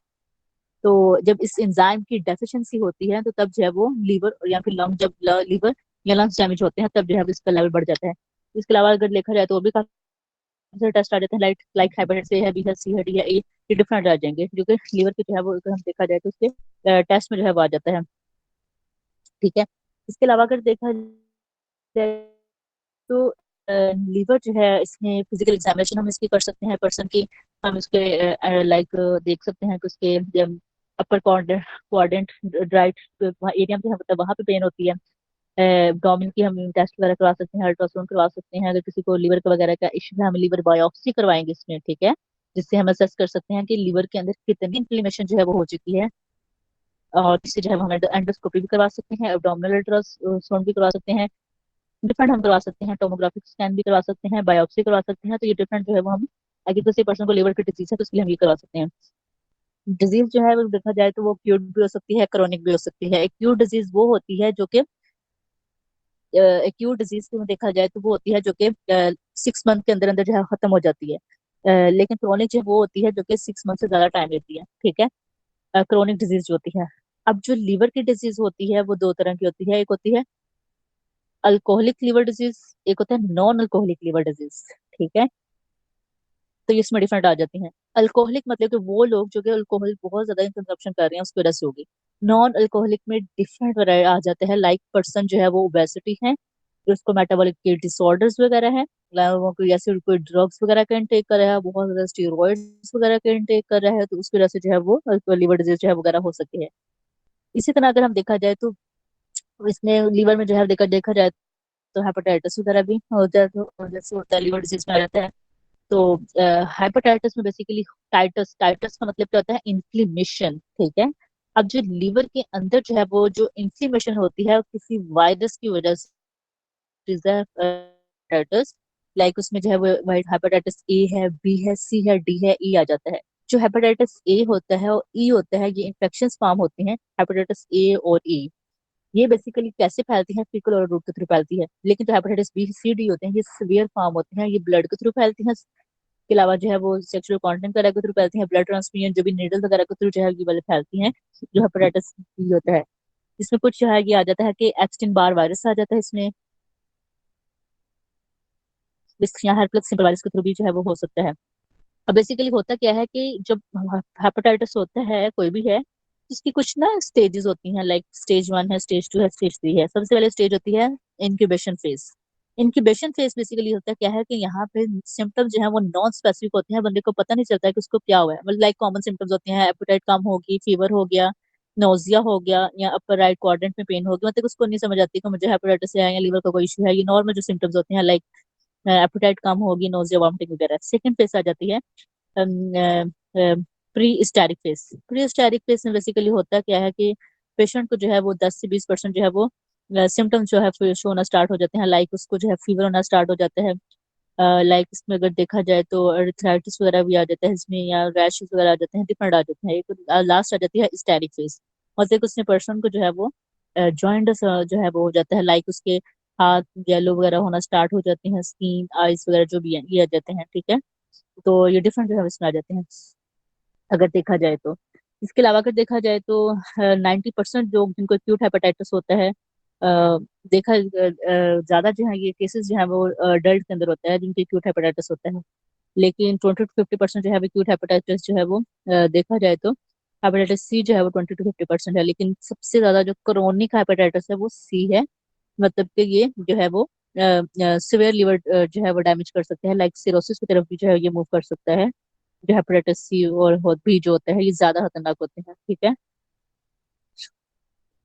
तो जब इस एंजाइम की डेफिशिएंसी होती है तो तब जो है वो लीवर या फिर लंग, जब लीवर या लंग्स डैमेज होते हैं तब जो है इसका लेवल बढ़ जाता है। इसके अलावा अगर देखा जाए तो और भी काफी सारे टेस्ट आ जाते हैं, लाइक लाइक हेपेटाइटिस ए है, बी है, सी है, डी है, ए। ये डिफरेंट आ जाएंगे जो कि लीवर के जो है वो, अगर हम देखा जाए तो उसके टेस्ट में जो है वो आ जाता है। ठीक है। इसके अलावा अगर देखा जाए तो लीवर जो है, इसमें फिजिकल एग्जामिनेशन हम इसकी कर सकते हैं पर्सन की। हम उसके लाइक देख सकते हैं कि उसके अपर क्वाड्रेंट राइट एरिया में मतलब वहां पे पेन होती है। एब्डोमेन की हम टेस्ट वगैरह करवा सकते हैं, अल्ट्रासाउंड करवा सकते हैं। अगर किसी को लीवर का वगैरह का इश्यू है, हम लीवर बायोप्सी करवाएंगे इसमें। ठीक है। जिससे हम असेस कर सकते हैं कि लीवर के अंदर कितनी इन्फ्लेमेशन जो है वो हो चुकी है। और इससे जो है हम एंडोस्कोपी भी करवा सकते हैं, एब्डोमिनल अल्ट्रासाउंड भी करवा सकते हैं। डिफरेंट हम करवा सकते हैं, टोमोग्राफिक स्कैन भी करवा सकते हैं, बायोप्सी करवा सकते हैं। तो ये डिफरेंट जो है वो हम, अगर किसी पर्सन को लिवर की डिजीज है तो उसके लिए हम ये करवा सकते हैं। डिजीज जो है वो देखा जाए तो वो एक्यूट भी हो सकती है, क्रोनिक भी हो सकती है। एक्यूट डिजीज वो होती है जो कि, एक्यूट डिजीज में देखा जाए तो वो होती है जो कि 6 मंथ के अंदर अंदर जो है खत्म हो जाती है। लेकिन क्रोनिक जो वो होती है जो कि 6 मंथ से ज्यादा टाइम लेती है। ठीक है। क्रोनिक डिजीज जो होती है। अब जो लीवर की डिजीज होती है वो दो तरह की होती है। एक होती है अल्कोहलिक लीवर डिजीज, एक होता है नॉन अल्कोहलिक लीवर डिजीज। ठीक है। तो ये इसमें डिफरेंट आ जाती हैं। अल्कोहलिक मतलब कि वो लोग जो कि अल्कोहल बहुत ज्यादा कंजप्शन कर रहे हैं उसकी वजह से होगी। नॉन अल्कोहलिक में डिफरेंट आ जाते हैं, लाइक पर्सन जो है वो ओबेसिटी है, तो उसको मेटाबॉलिक के डिसऑर्डर्स वगैरह है, वो कोई ऐसे कोई ड्रग्स वगैरह का इनटेक कर रहा है, बहुत ज्यादा स्टीरॉइड्स वगैरह का इनटेक कर रहा है, तो उसकी वजह से जो है वो लीवर डिजीज जो है वगैरह हो सकती है। इसी तरह अगर हम देखा जाए तो इसमें लीवर में जो है देखा जाए तो हेपेटाइटिस वगैरह भी हो जाए, तो जैसे होता है लीवर डिजीज में आ जाता है। तो हेपेटाइटिस में बेसिकली टाइटस, टाइटस का मतलब क्या होता है, इन्फ्लेमेशन। ठीक है। अब जो लीवर के अंदर जो है वो जो इन्फ्लेमेशन होती है किसी वायरस की वजह से, हेपेटाइटिस, लाइक उसमें जो है वो हेपेटाइटिस ए है, बी है, सी है, डी है, ई आ जाता है। जो हेपेटाइटिस ए होता है और ई होता है, ये इन्फेक्शन फॉर्म होते हैं, हेपेटाइटिस ए और ई। ये बेसिकली कैसे फैलती हैं? फीकल और रूट के थ्रू फैलती है। लेकिन जो हेपेटाइटिस बी सी डी होते हैं, ये सीवियर फॉर्म होते हैं, ये ब्लड के थ्रू फैलती हैं। इसके अलावा जो है वो सेक्सुअल कॉन्टेक्ट वगैरह के थ्रू फैलती हैं, ब्लड ट्रांसफ्यूजन जो भी नीडल वगैरह के थ्रू जो है ये वाले फैलती हैं, जो हेपेटाइटिस बी होता है। इसमें कुछ जो है ये आ जाता है कि एप्स्टीन बार वायरस आ जाता है इसमें, या हेल्पलेस सिंपल वायरस के थ्रू भी जो है वो हो सकता है। अब बेसिकली होता क्या है कि जब हेपेटाइटिस होता है कोई भी है, तो उसकी कुछ ना स्टेजेस होती हैं, लाइक स्टेज 1 है, स्टेज 2 है, स्टेज 3 है। सबसे पहले स्टेज होती है incubation phase. Incubation phase basically होता है क्या है कि यहाँ पे सिम्टम्स जो है वो नॉन स्पेसिफिक होते हैं, बंदे को पता नहीं चलता है कि उसको क्या हुआ है। मतलब लाइक कॉमन सिम्टम्स होते हैं, एपेटाइट कम होगी, फीवर हो गया, नोजिया हो गया, या अपर राइट क्वाड्रेंट में पेन हो गया। मतलब उसको नहीं समझ आती कि मुझे हेपेटाइटिस है या लीवर का कोई इशू है। ये नॉर्मल जो सिम्टम्स होते हैं, लाइक एपेटाइट कम होगी, नोजिया, वॉमिटिंग वगैरह। सेकंड फेज आ जाती है pre asterisk face. Pre asterisk face में बेसिकली होता क्या है कि पेशेंट को जो है वो 10 से 20% जो है वो सिम्टम्स जो है शो होना स्टार्ट हो जाते हैं, लाइक उसको जो है फीवर होना स्टार्ट हो जाता है। लाइक इसमें अगर देखा जाए तो अर्थराइटिस वगैरह भी आ जाता है इसमें, या रैशेस वगैरह आ जाते हैं, डिफरेंट आ जाते हैं। एक लास्ट आ जाती है स्टैरिक फेस, और एक उसमें पर्सन को जो है वो जॉइंटस जो है वो हो जाता है, लाइक उसके हाथ येलो वगैरह होना स्टार्ट हो जाते हैं, स्किन आइज वगैरह जो भी है ये आ जाते हैं, ठीक है। तो ये डिफरेंट जो है इसमें आ जाते हैं अगर देखा जाए तो। इसके अलावा अगर देखा जाए तो 90% लोग जिनको एक्यूट हेपेटाइटिस होता है, ज्यादा जो है ये केसेस जो है वो अडल्ट के अंदर होता है जिनको एक्यूट हेपेटाइटिस होता है। लेकिन 20 to 50% जो है एक्यूट हेपेटाइटिस जो है वो देखा जाए तो हेपेटाइटिस सी जो है वो 20 to 50% है। लेकिन सबसे ज्यादा जो क्रोनिक हेपेटाइटिस है वो सी है। मतलब कि ये जो है वो सिवियर लीवर जो है वो डैमेज कर सकते हैं, लाइक सिरोसिस की तरफ भी जो है ये मूव कर सकता है। जो हेपेटाइटिस सी और भी जो होता है ये ज्यादा खतरनाक होते हैं, ठीक है।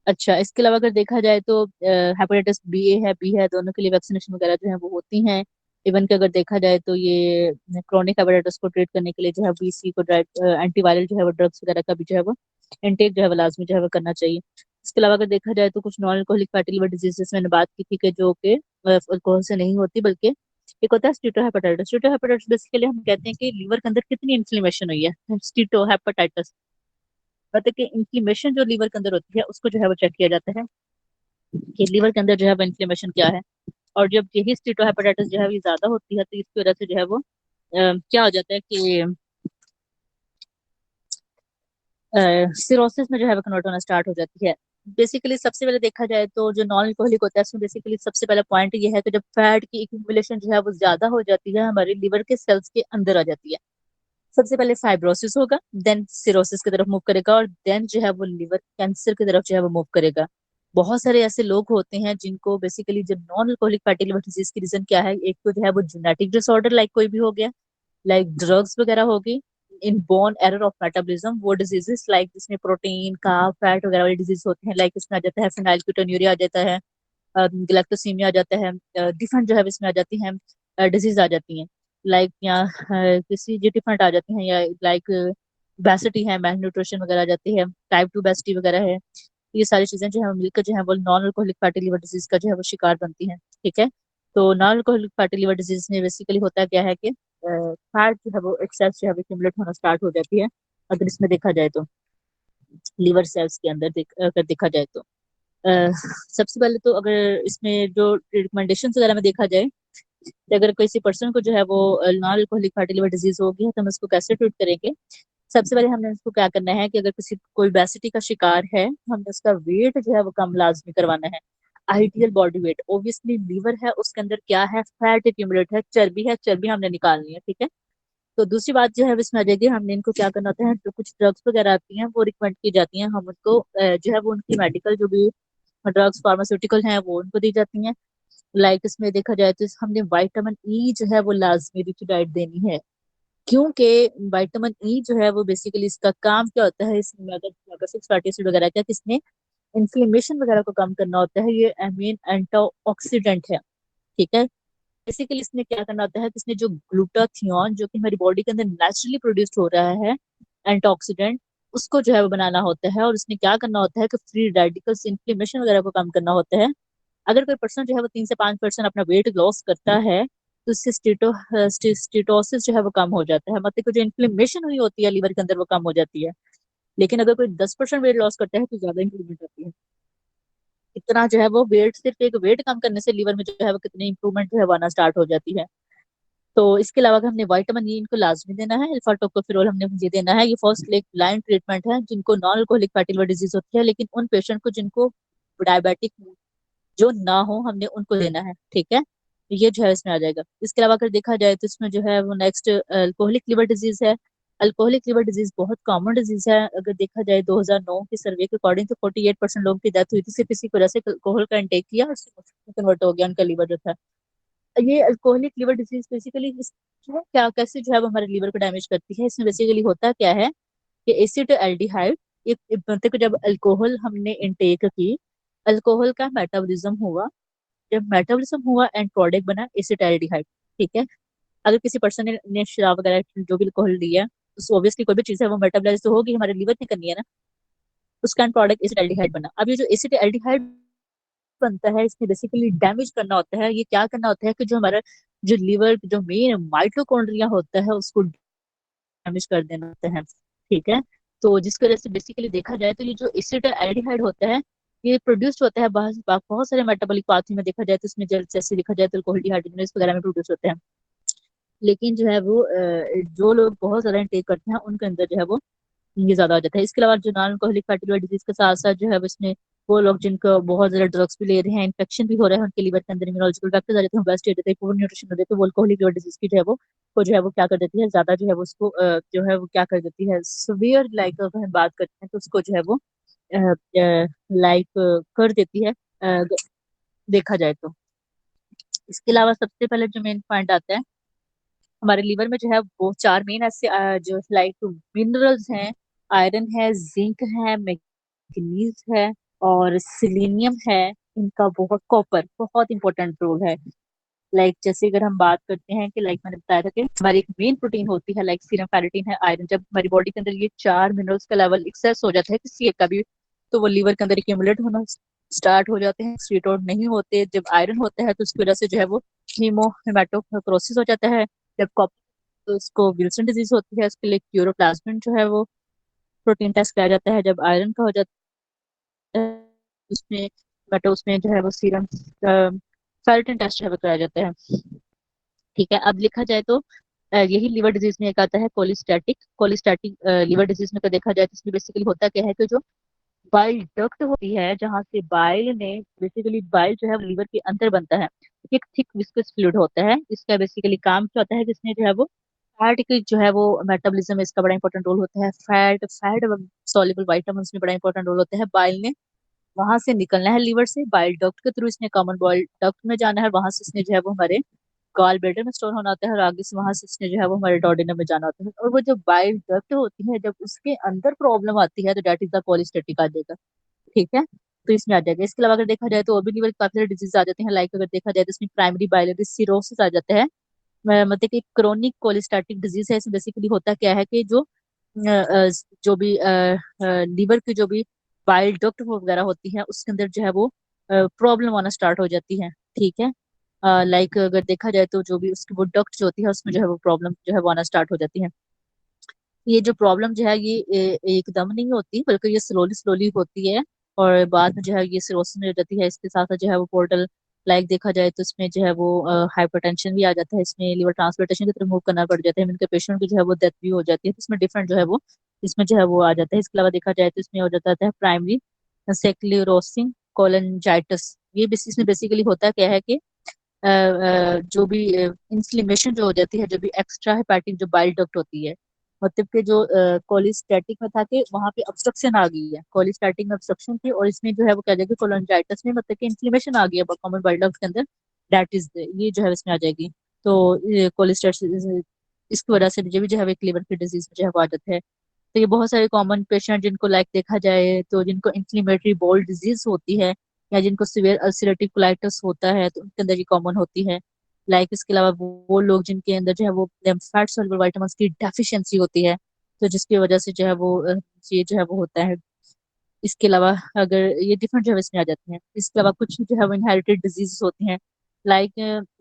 अच्छा, इसके अलावा अगर देखा जाए तो हेपेटाइटिस बी है, दोनों के लिए वैक्सीनेशन वगैरह जो है वो होती हैं। इवन कि अगर देखा जाए तो ये क्रोनिक हेपेटाइटिस को ट्रीट करने के लिए जो है बीसी को एंटीवायरल जो है वो ड्रग्स वगैरह का भी जो है वो इनटेक जो है वो लाजमी जो है वो करना चाहिए। इसके अलावा अगर देखा जाए तो कुछ non alcoholic fatty liver diseases मैंने बात की थी कि जो कि अल्कोहल से नहीं होती, बल्कि एक होता है स्टीटोहेपेटाइटिस। स्टीटोहेपेटाइटिस बेसिकली हम कहते हैं कि लीवर के अंदर कितनी इन्फ्लेमेशन हुई है, स्टीटोहेपेटाइटिस। मतलब कि इन्फ्लेमेशन जो लीवर के अंदर होती है उसको जो है वो चेक किया जाता है कि लीवर के अंदर जो है वो इन्फ्लेमेशन क्या है। और जब यही स्टीटोहेपेटाइटिस जो है वो ज्यादा होती है तो इसकी वजह से जो है वो क्या हो जाता है कि सिरोसिस में जो है वो कन्वर्ट होना स्टार्ट हो जाती है। बेसिकली सबसे पहले देखा जाए तो जो नॉन अल्कोहलिक होता है उसमें बेसिकली सबसे पहला पॉइंट ये है कि जब फैट की एक्यूमुलेशन जो है वो ज्यादा हो जाती है, हमारे लिवर के सेल्स के अंदर आ जाती है। सबसे पहले फाइब्रोसिस होगा, देन सिरोसिस की तरफ मूव करेगा, और देन जो है वो लिवर कैंसर की तरफ जो है वो मूव करेगा। बहुत सारे ऐसे लोग होते हैं जिनको बेसिकली जब non alcoholic fatty liver disease की रीजन क्या है, एक तो जो है वो जेनेटिक डिसऑर्डर लाइक कोई भी हो गया, लाइक ड्रग्स वगैरह होगी, in bone error of metabolism, वो डिजीजेस लाइक जिसमें प्रोटीन का फैट वगैरह वाले डिजीज होते हैं, लाइक इसमें आ जाता है फेनाइलकेटोन्यूरिया आ जाता है, गैलेक्टोसीमिया आ जाता है, डिफरेंट जो है इसमें आ जाती हैं डिजीज आ जाती हैं, लाइक या किसी जो डिफरेंट आ जाती हैं, या लाइक बेसिटी है, मैल न्यूट्रिशन वगैरह आ जाती है, टाइप 2 बेसिटी वगैरह है। ये सारी चीजें जो है मिलकर जो है वो non alcoholic fatty liver disease का जो है वो शिकार बनती हैं, ठीक है। तो non alcoholic fatty liver disease में बेसिकली होता क्या है कि फैट जो है वो एक्सेस जो है वो एक्यूमुलेट होना स्टार्ट हो जाती है अगर इसमें देखा जाए तो, लिवर सेल्स के अंदर अगर देखा जाए तो। सबसे पहले तो अगर इसमें जो रिकमेंडेशन वगैरह में देखा जाए कि अगर किसी पर्सन को जो है वो non alcoholic fatty liver disease होगी तो हम इसको कैसे ट्रीट करेंगे। सबसे पहले हमने इसको क्या करना है कि अगर किसी कोई बेसिटी का शिकार है, हमने उसका वेट जो है वो कम लाजमी करवाना है। Ideal body weight, obviously liver है उसके अंदर क्या है, फैट एक्यूमुलेट है, चर्बी है, चर्बी हमने निकालनी है, ठीक है। तो दूसरी बात जो है इसमें आ जाएगी, हमने इनको क्या करना होता है, जो कुछ ड्रग्स वगैरह आती हैं वो रिकमेंड की जाती हैं, हम उनको जो है वो उनकी मेडिकल जो भी ड्रग्स फार्मास्यूटिकल हैं वो उनको दी जाती हैं। लाइक इसमें देखा जाए तो हमने विटामिन ई जो है वो लाजमी रिच डाइट देनी है, क्योंकि विटामिन ई जो है वो बेसिकली इसका काम क्या होता है, इसमें अगर 6 फैटी एसिड वगैरह क्या, किसने इन्फ्लेमेशन वगैरह को कम करना होता है, ये मेन एंटीऑक्सीडेंट है, ठीक है। बेसिकली इसने क्या करना होता है कि इसने जो ग्लूटाथियोन जो कि हमारी बॉडी के अंदर नेचुरली प्रोड्यूस्ड हो रहा है एंटीऑक्सीडेंट, उसको जो है वो बनाना होता है, और उसने क्या करना होता है कि फ्री रेडिकल्स इन्फ्लेमेशन वगैरह को कम करना होता है। अगर कोई पर्सन जो है वो 3 से 5% अपना वेट लॉस करता है, तो इससे स्टीटोसिस जो है वो कम हो जाता है, मतलब कि जो इन्फ्लेमेशन हुई होती है लीवर के अंदर वो कम हो जाती है। लेकिन अगर कोई 10% वेट लॉस करता है तो ज्यादा इंप्रूवमेंट आती है। इतना जो है वो वेट, सिर्फ एक वेट कम करने से लीवर में जो है वो कितनी इंप्रूवमेंट जो है वो आना स्टार्ट हो जाती है। तो इसके अलावा अगर हमने विटामिन ई इनको लाजमी देना है, अल्फा टोकोफेरोल हमने ये देना है। ये फर्स्ट लाइन ट्रीटमेंट है जिनको non alcoholic fatty liver disease होती है, लेकिन उन पेशेंट को जिनको डायबिटिक जो ना हो हमने उनको देना है, ठीक है। तो ये जो है इसमें आ जाएगा। इसके अलावा अगर देखा जाए तो इसमें जो है वो नेक्स्ट अल्कोहलिक लिवर डिजीज है। अल्कोहलिक लिवर डिजीज बहुत कॉमन डिजीज है। अगर देखा जाए 2009 के सर्वे के अकॉर्डिंग तो 48% लोगों की डेथ हुई थी सिर्फ इसी वजह से अल्कोहल का इंटेक किया और कन्वर्ट हो गया उनका लीवर जो था। ये अल्कोहलिक लिवर डिजीज बेसिकली क्या कैसे जो है वो हमारे लीवर को डैमेज करती है, इसमें बेसिकली होता क्या है कि एसिड एल्डिहाइड, ये मतलब कि जब अल्कोहल हमने इंटेक की, अल्कोहल का मेटाबॉलिज्म हुआ, जब मेटाबॉलिज्म हुआ एंड प्रोडक्ट बना एसिटाल्डिहाइड, ठीक है। अगर किसी पर्सन ने शराब वगैरह जो भी अल्कोहल लिया तो ऑब्वियसली कोई भी चीज है वो मेटाबॉलाइज तो होगी, हमारे लीवर ने करनी है ना, उसका एंड प्रोडक्ट एसिटाल्डिहाइड बना। अब ये जो एसिटाल्डिहाइड बनता है इसमें बेसिकली डैमेज करना होता है। ये क्या करना होता है कि जो हमारा जो लीवर जो मेन माइटोकॉन्ड्रिया होता है उसको डैमेज कर देना होता है, ठीक है। तो जिसकी वजह से बेसिकली देखा जाए तो ये जो एसिटाल्डिहाइड होता है ये प्रोड्यूस होता है बहुत सारे मेटाबॉलिक पाथवे में। देखा जाए तो इसमें जैसे देखा जाए तो अल्कोहल डिहाइड्रोजनेस वगैरह में प्रोड्यूस होते हैं। लेकिन जो है वो जो लोग बहुत ज्यादा इंटेक करते हैं उनके अंदर जो है वो ये ज्यादा हो जाता है। इसके अलावा जो non alcoholic fatty liver disease के साथ साथ जो है वो इसमें वो लोग जिनको बहुत ज्यादा ड्रग्स भी ले रहे हैं, इन्फेक्शन भी हो रहा है उनके लीवर के अंदर, इम्यूनोलॉजिकल फैक्टर्स आ जाते हैं, ओबेसिटी आ जाती है, पुअर न्यूट्रिशन हो जाती है, वो अल्कोहलिक लिवर डिजीज की जो है वो जो है वो क्या कर देती है ज्यादा जो है वो उसको जो है वो क्या कर देती है सीवियर, लाइक अगर हम बात करते हैं तो उसको जो है वो लाइक कर देती है देखा जाए तो। इसके अलावा सबसे पहले जो मेन पॉइंट आता है हमारे लीवर में जो है वो चार मेन ऐसे जो लाइक मिनरल्स हैं। आयरन है, जिंक है, मैग्नीज है और सिलीनियम है। इनका बहुत कॉपर बहुत इंपॉर्टेंट रोल है। लाइक जैसे अगर हम बात करते हैं कि लाइक मैंने बताया था कि हमारी एक मेन प्रोटीन होती है लाइक सीरम फेरिटिन है, आयरन, जब हमारी बॉडी के अंदर ये चार मिनरल्स का लेवल एक्सेस हो जाता है किसी एक का भी तो वो लीवर के अंदर एक्यूमुलेट होना स्टार्ट हो जाते हैं, स्टोर नहीं होते। जब आयरन होता है तो उसकी वजह से जो है वो हीमोहेमाटोक्रोसिस हो जाता है। जब कॉपर तो उसको विल्सन डिजीज होती है, उसके लिए क्यूरोप्लाज्मिन जो है वो प्रोटीन टेस्ट किया जाता है। जब आयरन का हो जाता है उसमें बट उसमें जो है वो सीरम फेरिटिन टेस्ट जो है वो कराया जाता है, ठीक है। अब लिखा जाए तो यही लीवर डिजीज में एक आता है कोलिस्टैटिक कोलिस्टैटिक लीवर डिजीज में तो देखा जाए तो इसमें बेसिकली होता क्या है कि जो बाइल डक्ट होती है जहाँ से बाइल ने बेसिकली बाइल जो है लीवर के अंदर बनता है, एक थिक विस्कस फ्लूइड होता है। इसका बेसिकली काम क्या होता है जिसमें जो है वो फैट की जो है वो मेटाबॉलिज्म में इसका बड़ा इंपॉर्टेंट रोल होता है। फैट फैट सॉल्युबल विटामिन में बड़ा इंपॉर्टेंट रोल होता है। बाइल ने वहां से निकलना है लीवर से, बाइल डक्ट के थ्रू इसने कॉमन बाइल डक्ट में जाना है, वहां से इसने जो है वो हमारे गॉल ब्लैडर में स्टोर होना होता है और आगे से वहां से इसने जो है वो हमारे डोडेनम में जाना होता है। और वो जो बाइल डक्ट होती है जब उसके अंदर प्रॉब्लम आती है तो डेट इज द पॉलिस्टेटिक आ जाएगा, ठीक है। तो इसमें आ जाएगा। इसके अलावा अगर देखा जाए तो और भी लीवर के काफी सारे डिजीज आ जाते हैं। लाइक अगर देखा जाए तो इसमें प्राइमरी बाइलियरी सिरोसिस आ जाता है। मतलब कि क्रोनिक कोलिस्टैटिक डिजीज है। इसमें बेसिकली होता क्या है कि जो जो भी लीवर की जो भी बाइल डक्ट वगैरह होती है उसके अंदर जो है वो प्रॉब्लम आना स्टार्ट हो जाती है, ठीक है। लाइक अगर देखा जाए तो जो भी उसकी वो डक्ट जो होती है उसमें जो है वो प्रॉब्लम जो है वो आना स्टार्ट हो जाती है। ये जो प्रॉब्लम जो है ये एकदम नहीं होती बल्कि ये स्लोली स्लोली होती है और बाद में जो है ये सिरोसिस में हो जाती है। इसके साथ साथ जो है वो पोर्टल लाइक देखा जाए तो इसमें जो है वो हाइपरटेंशन भी आ जाता है, इसमें लीवर ट्रांसप्लांटेशन की तरफ मूव करना पड़ जाता है, इनके पेशेंट की जो है वो डेथ भी हो जाती है। तो इसमें डिफरेंट जो है वो इसमें जो है वो आ जाता है। इसके अलावा देखा जाए तो इसमें हो जाता है प्राइमरी सेक्लेरोसिंग कोलोंजाइटिस। ये इसमें बेसिकली होता क्या है कि जो भी इंफ्लेमेशन जो हो जाती है, जो भी एक्स्ट्रा हेपेटिक जो बाइल डक्ट होती है, मतलब कि जो कोलिस्टैटिक में था कि वहां पे ऑब्स्ट्रक्शन आ गई है, कोलिस्टैटिक में ऑब्स्ट्रक्शन थी और इसमें जो है वो क्या जाएगी कोलोंजाइटिस में, मतलब कि इन्फ्लेमेशन आ गई है कॉमन बाइल डक्ट के अंदर, दैट इज ये जो है इसमें आ जाएगी। तो कोलिस्टैटिस इसकी वजह से भी जो है एक लिवर की डिजीज जो है वो आ जाता है। तो ये बहुत सारे कॉमन पेशेंट जिनको लाइक देखा जाए तो जिनको इन्फ्लेमेटरी बॉल डिजीज होती है या जिनको सीवियर अल्सरेटिव कोलाइटिस होता है तो उनके अंदर ये कॉमन होती है। लाइक इसके अलावा वो लोग जिनके अंदर जो है वो फैट सॉल्युबल विटामिन की डेफिशिएंसी होती है तो जिसकी वजह से जो है वो ये जो है वो होता है। इसके अलावा अगर ये डिफरेंट जो है इसमें आ जाते हैं। इसके अलावा कुछ जो है वो इनहेरिटेड डिजीज होती हैं। लाइक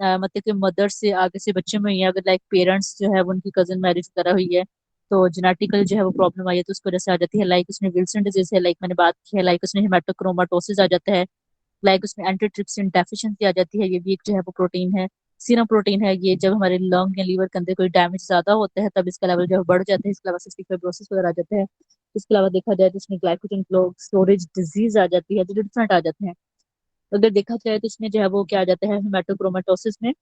मतलब कि मदर से आगे से बच्चे में हुई है, अगर लाइक पेरेंट्स जो है वो उनकी कजन मैरिज वगैरह हुई है तो जेनेटिकल जो है वो प्रॉब्लम आई है तो उसकी वजह से आ जाती है। लाइक उसमें विल्सन डिजीज है, लाइक मैंने बात की है, लाइक उसमें हेमाटोक्रोमाटोसिस आ जाता है, लाइक उसमें एंटीट्रिप्सिन डेफिशिएंसी आ जाती है, ये भी एक जो है वो प्रोटीन है। सीरम प्रोटीन है, ये जब हमारे लंग या लीवर के अंदर कोई डैमेज ज्यादा होता है तब इसका लेवल जो है बढ़ जाता है। इसके अलावा सिस्टिक फाइब्रोसिस वगैरह आ जाता है। इसके अलावा देखा जाए तो इसमें ग्लाइकोजन स्टोरेज डिजीज आ जाती है, तो डिफरेंट आ जाते हैं। अगर देखा जाए तो इसमें जो है वो क्या आ जाता है हेमाटोक्रोमाटोसिस में,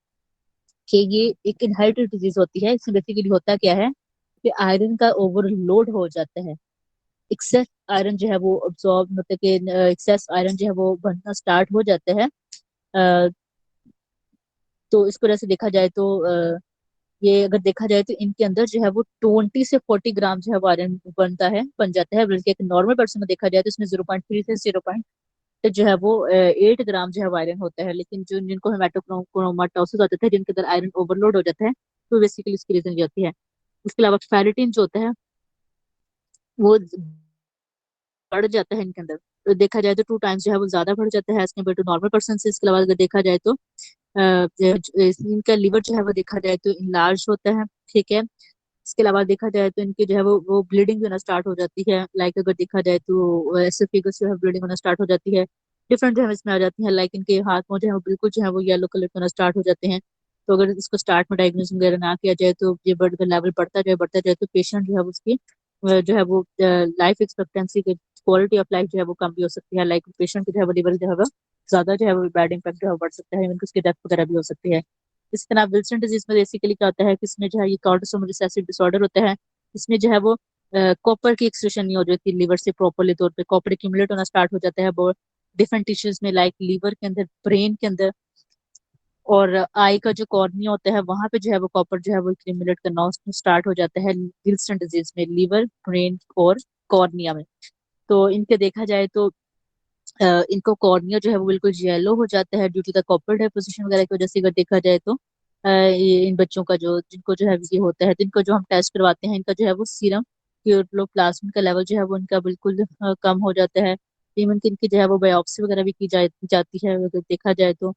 कि ये एक इनहेरिटेड डिजीज होती है। इसमें बेसिकली होता क्या है कि आयरन का ओवरलोड हो जाता है, एक्सेस आयरन जो है वो अब्सॉर्ब मतलब कि एक्सेस आयरन जो है वो बनना स्टार्ट हो जाता है। अ, तो इस वजह से देखा जाए तो ये अगर देखा जाए तो इनके अंदर जो है वो 20 से 40 ग्राम जो है वो आयरन बनता है, बन जाता है, बल्कि एक नॉर्मल पर्सन में देखा जाए तो इसमें 0.3 से 0. जो है वो 8 ग्राम जो है वो आयरन होता है। लेकिन जो जिनको हेमाटोक्रोमाटोसिस होता है, जिनके अंदर आयरन ओवरलोड हो जाता है, तो बेसिकली इसकी रीजन ये होती है। उसके अलावा फेरिटिन जो होता है वो बढ़ जाता है इनके अंदर, तो देखा जाए तो 2 टाइम्स जो है वो ज्यादा बढ़ जाता है as compare to normal person से। इसके अलावा अगर देखा जाए तो इनका लिवर जो है वो देखा जाए तो इनलार्ज होता है, ठीक है। इसके अलावा देखा जाए तो इनकी जो है वो ब्लीडिंग होना स्टार्ट हो जाती है। लाइक अगर देखा जाए तो एसोफेगस जो है ब्लीडिंग होना स्टार्ट हो जाती है। डिफरेंट जो है इसमें आ जाती है, लाइक इनके हाथ में जो है वो बिल्कुल जो है वो येलो कलर होना स्टार्ट हो जाते हैं। तो अगर इसको स्टार्ट में डायग्नोज वगैरह ना किया जाए तो ये ब्लड का लेवल बढ़ता जाए तो पेशेंट जो है वो उसकी जो है वो लाइफ एक्सपेक्टेंसी की क्वालिटी ऑफ लाइफ जो है वो कम भी हो सकती है। लाइक पेशेंट की जो है वो लेवल जो है वो ज्यादा जो है वो बैड इम्पैक्ट जो है वो बढ़ सकता है, इवन उसकी डेथ वगैरह भी हो सकती है। इस तरह विल्सन डिजीज में बेसिकली क्या होता है कि इसमें जो है ये कार्डियोसोमल रिसेसिव डिसऑर्डर होता है। इसमें जो है वो कॉपर की एक्सक्रीशन नहीं हो जाती लीवर से प्रॉपरली तौर पे, कॉपर एक्यूमुलेट होना स्टार्ट हो जाता है वो डिफरेंट टिश्यूज में, लाइक लीवर के अंदर, ब्रेन के अंदर, और आई का जो कॉर्निया होता है वहां पे जो है वो कॉपर जो है वो एक्यूमुलेट करना स्टार्ट हो जाता है विल्सन डिजीज में, लीवर, ब्रेन और कॉर्निया में। तो इनके देखा जाए तो इनको कॉर्निया जो है वो बिल्कुल येलो हो जाता है due to the copper deposition वगैरह की वजह से। अगर देखा जाए तो ये इन बच्चों का जो जिनको जो है ये होता है तो इनको जो हम टेस्ट करवाते हैं इनका जो है वो सीरम क्लोरोप्लाज्म का लेवल जो है वो इनका बिल्कुल कम हो जाता है। इवन कि इनकी जो है वो बायोप्सी वगैरह भी की जाती है। अगर देखा जाए तो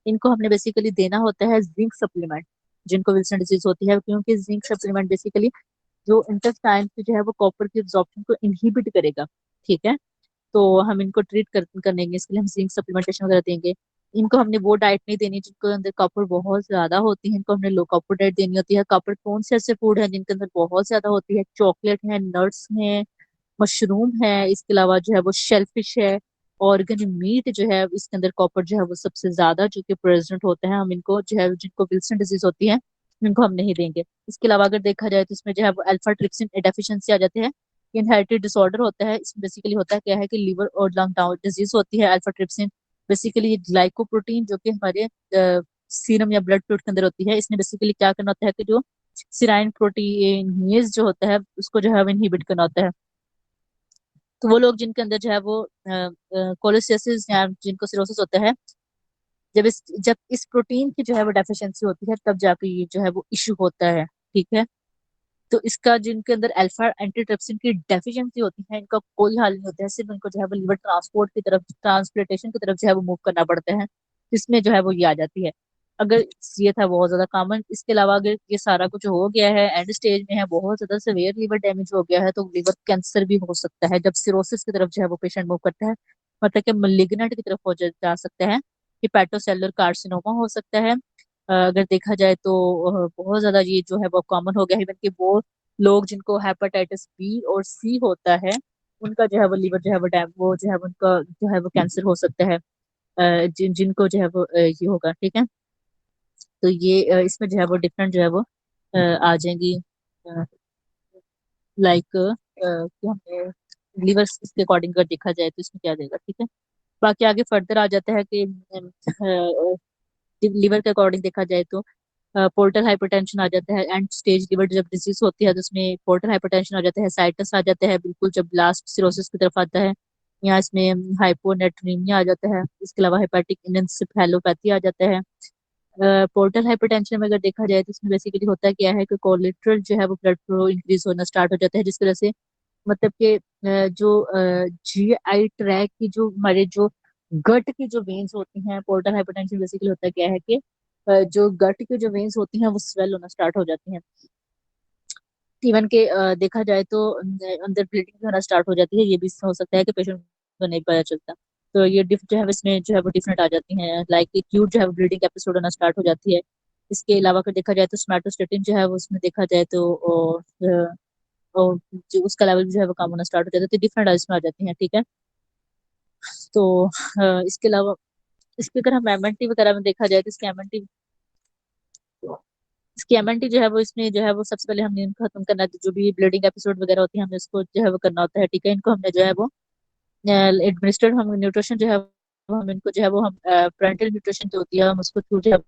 इनको हमने बेसिकली देना होता है जिंक सप्लीमेंट, जिनको विल्सन डिजीज होती है, क्योंकि जिंक सप्लीमेंट बेसिकली जो इंटेस्टाइन से जो है वो कॉपर की एब्जॉर्प्शन को इनहिबिट करेगा, ठीक है। तो हम इनको करने के इसके लिए हम जिंक सप्लीमेंटेशन वगैरह देंगे। इनको हमने वो डाइट नहीं देनी जिनको अंदर कॉपर बहुत ज्यादा होती है, इनको हमने लो कॉपर डाइट देनी होती है। कॉपर कौन से ऐसे फूड है जिनके अंदर बहुत ज्यादा होती है? चॉकलेट है, नट्स है, मशरूम है, इसके अलावा जो है वो शेलफिश है, ऑर्गन मीट जो है इसके अंदर कॉपर जो है वो सबसे ज्यादा जो कि प्रेजेंट होता है। हम इनको जो है जिनको विल्सन डिजीज होती है इनको हम नहीं देंगे। इसके अलावा अगर देखा जाए तो इसमें जो है वो अल्फा ट्रिप्सिन डेफिशिएंसी आ जाते हैं, इनहेरिटेड डिसऑर्डर होता है। इसमें बेसिकली होता क्या है कि लीवर और लंग डाउन डिजीज होती है। अल्फा ट्रिप्सिन बेसिकली ग्लाइकोप्रोटीन जो कि हमारे सीरम या ब्लड फ्लूइड के अंदर होती है, इसने बेसिकली क्या करना होता है कि जो सिराइन प्रोटीनेज जो होता है उसको जो है इनहिबिट करना होता है। तो वो लोग जिनके अंदर जो है वो कोलेस्टेसिस या जिनको सिरोसिस होता है, जब इस प्रोटीन की जो है वो डेफिशिएंसी होती है तब जाके ये जो है वो इशू होता है, ठीक है। तो इसका जिनके अंदर अल्फा एंटीट्रिप्सिन की डेफिशिएंसी होती है इनका कोई हाल नहीं होता है, सिर्फ इनको जो है वो लिवर ट्रांसपोर्ट की तरफ, ट्रांसप्लांटेशन की तरफ जो है वो मूव करना पड़ता है, जिसमें जो है वो ये आ जाती है। अगर ये था बहुत ज्यादा कॉमन। इसके अलावा अगर ये सारा कुछ हो गया है, एंड स्टेज में है, बहुत ज्यादा सीवियर लिवर डैमेज हो गया है, तो लिवर कैंसर भी हो सकता है। जब सिरोसिस की तरफ जो है वो पेशेंट मूव करता है, मतलब कि मलिग्नेंट की तरफ हो जा सकता है, हिपैटोसेलुलर कार्सिनोमा हो सकता है। अगर देखा जाए तो बहुत ज्यादा ये जो है वो कॉमन हो गया है। इवन कि वो लोग जिनको हेपेटाइटिस बी और सी होता है उनका जो है वो लिवर जो है वो डैम वो जो है वो उनका जो है वो कैंसर हो सकता है। जिनको जो है वो ये होगा, ठीक है। तो ये इसमें जो है वो डिफरेंट जो है वो आ जाएंगी, लाइक कि हमने लिवर के अकॉर्डिंग अगर देखा जाए तो इसमें क्या जाएगा, ठीक है। बाकी आगे फर्दर आ जाता है कि लिवर के अकॉर्डिंग देखा जाए तो पोर्टल हाइपरटेंशन आ जाता है। एंड स्टेज लिवर जब डिजीज होती है तो उसमें पोर्टल हाइपरटेंशन आ जाता है, साइटस आ जाता है बिल्कुल जब लास्ट सिरोसिस की तरफ आता है। यहाँ इसमें हाइपोनेट्रीमिया आ जाता है। इसके अलावा हेपेटिक इनसेफेलोपैथी आ जाता है। पोर्टल हाइपरटेंशन में अगर देखा जाए तो इसमें बेसिकली होता क्या है कि कोलेट्रल जो है वो ब्लड फ्लो इंक्रीज होना स्टार्ट हो जाता है, जिसकी वजह से मतलब कि जो जीआई ट्रैक की जो हमारे जो गट की जो वेन्स होती हैं, पोर्टल हाइपरटेंशन बेसिकली होता क्या है कि जो गट की जो वेन्स होती हैं वो स्वेल होना स्टार्ट हो जाती हैं। इवन के देखा जाए तो अंदर ब्लीडिंग होना स्टार्ट हो जाती है। ये भी हो सकता है कि पेशेंट को नहीं पता चलता। तो ये डिफ जो है इसमें जो है वो डिफरेंट आ जाती हैं, लाइक एक्यूट जो है ब्लीडिंग एपिसोड होना स्टार्ट हो जाती है। इसके अलावा अगर देखा जाए तो स्मैटोस्टेटिन जो है वो उसमें देखा जाए तो जो उसका लेवल जो है वो कम होना स्टार्ट हो जाता है। तो डिफरेंट इसमें आ जाती हैं, ठीक है। तो इसके अलावा इसके अगर हम एमएनटी वगैरह में देखा जाए तो इसकी एमएनटी जो है वो इसमें जो है वो सबसे पहले हमने इनको खत्म करना है। तो जो भी ब्लीडिंग एपिसोड वगैरह होती है हमें इसको जो है वो करना होता है, ठीक है। इनको हमने जो है वो एडमिनिस्ट्रेड हम न्यूट्रिशन जो है वो हम इनको जो है वो हम पेरेंटल न्यूट्रिशन जो होती है हम उसको थ्रू जो है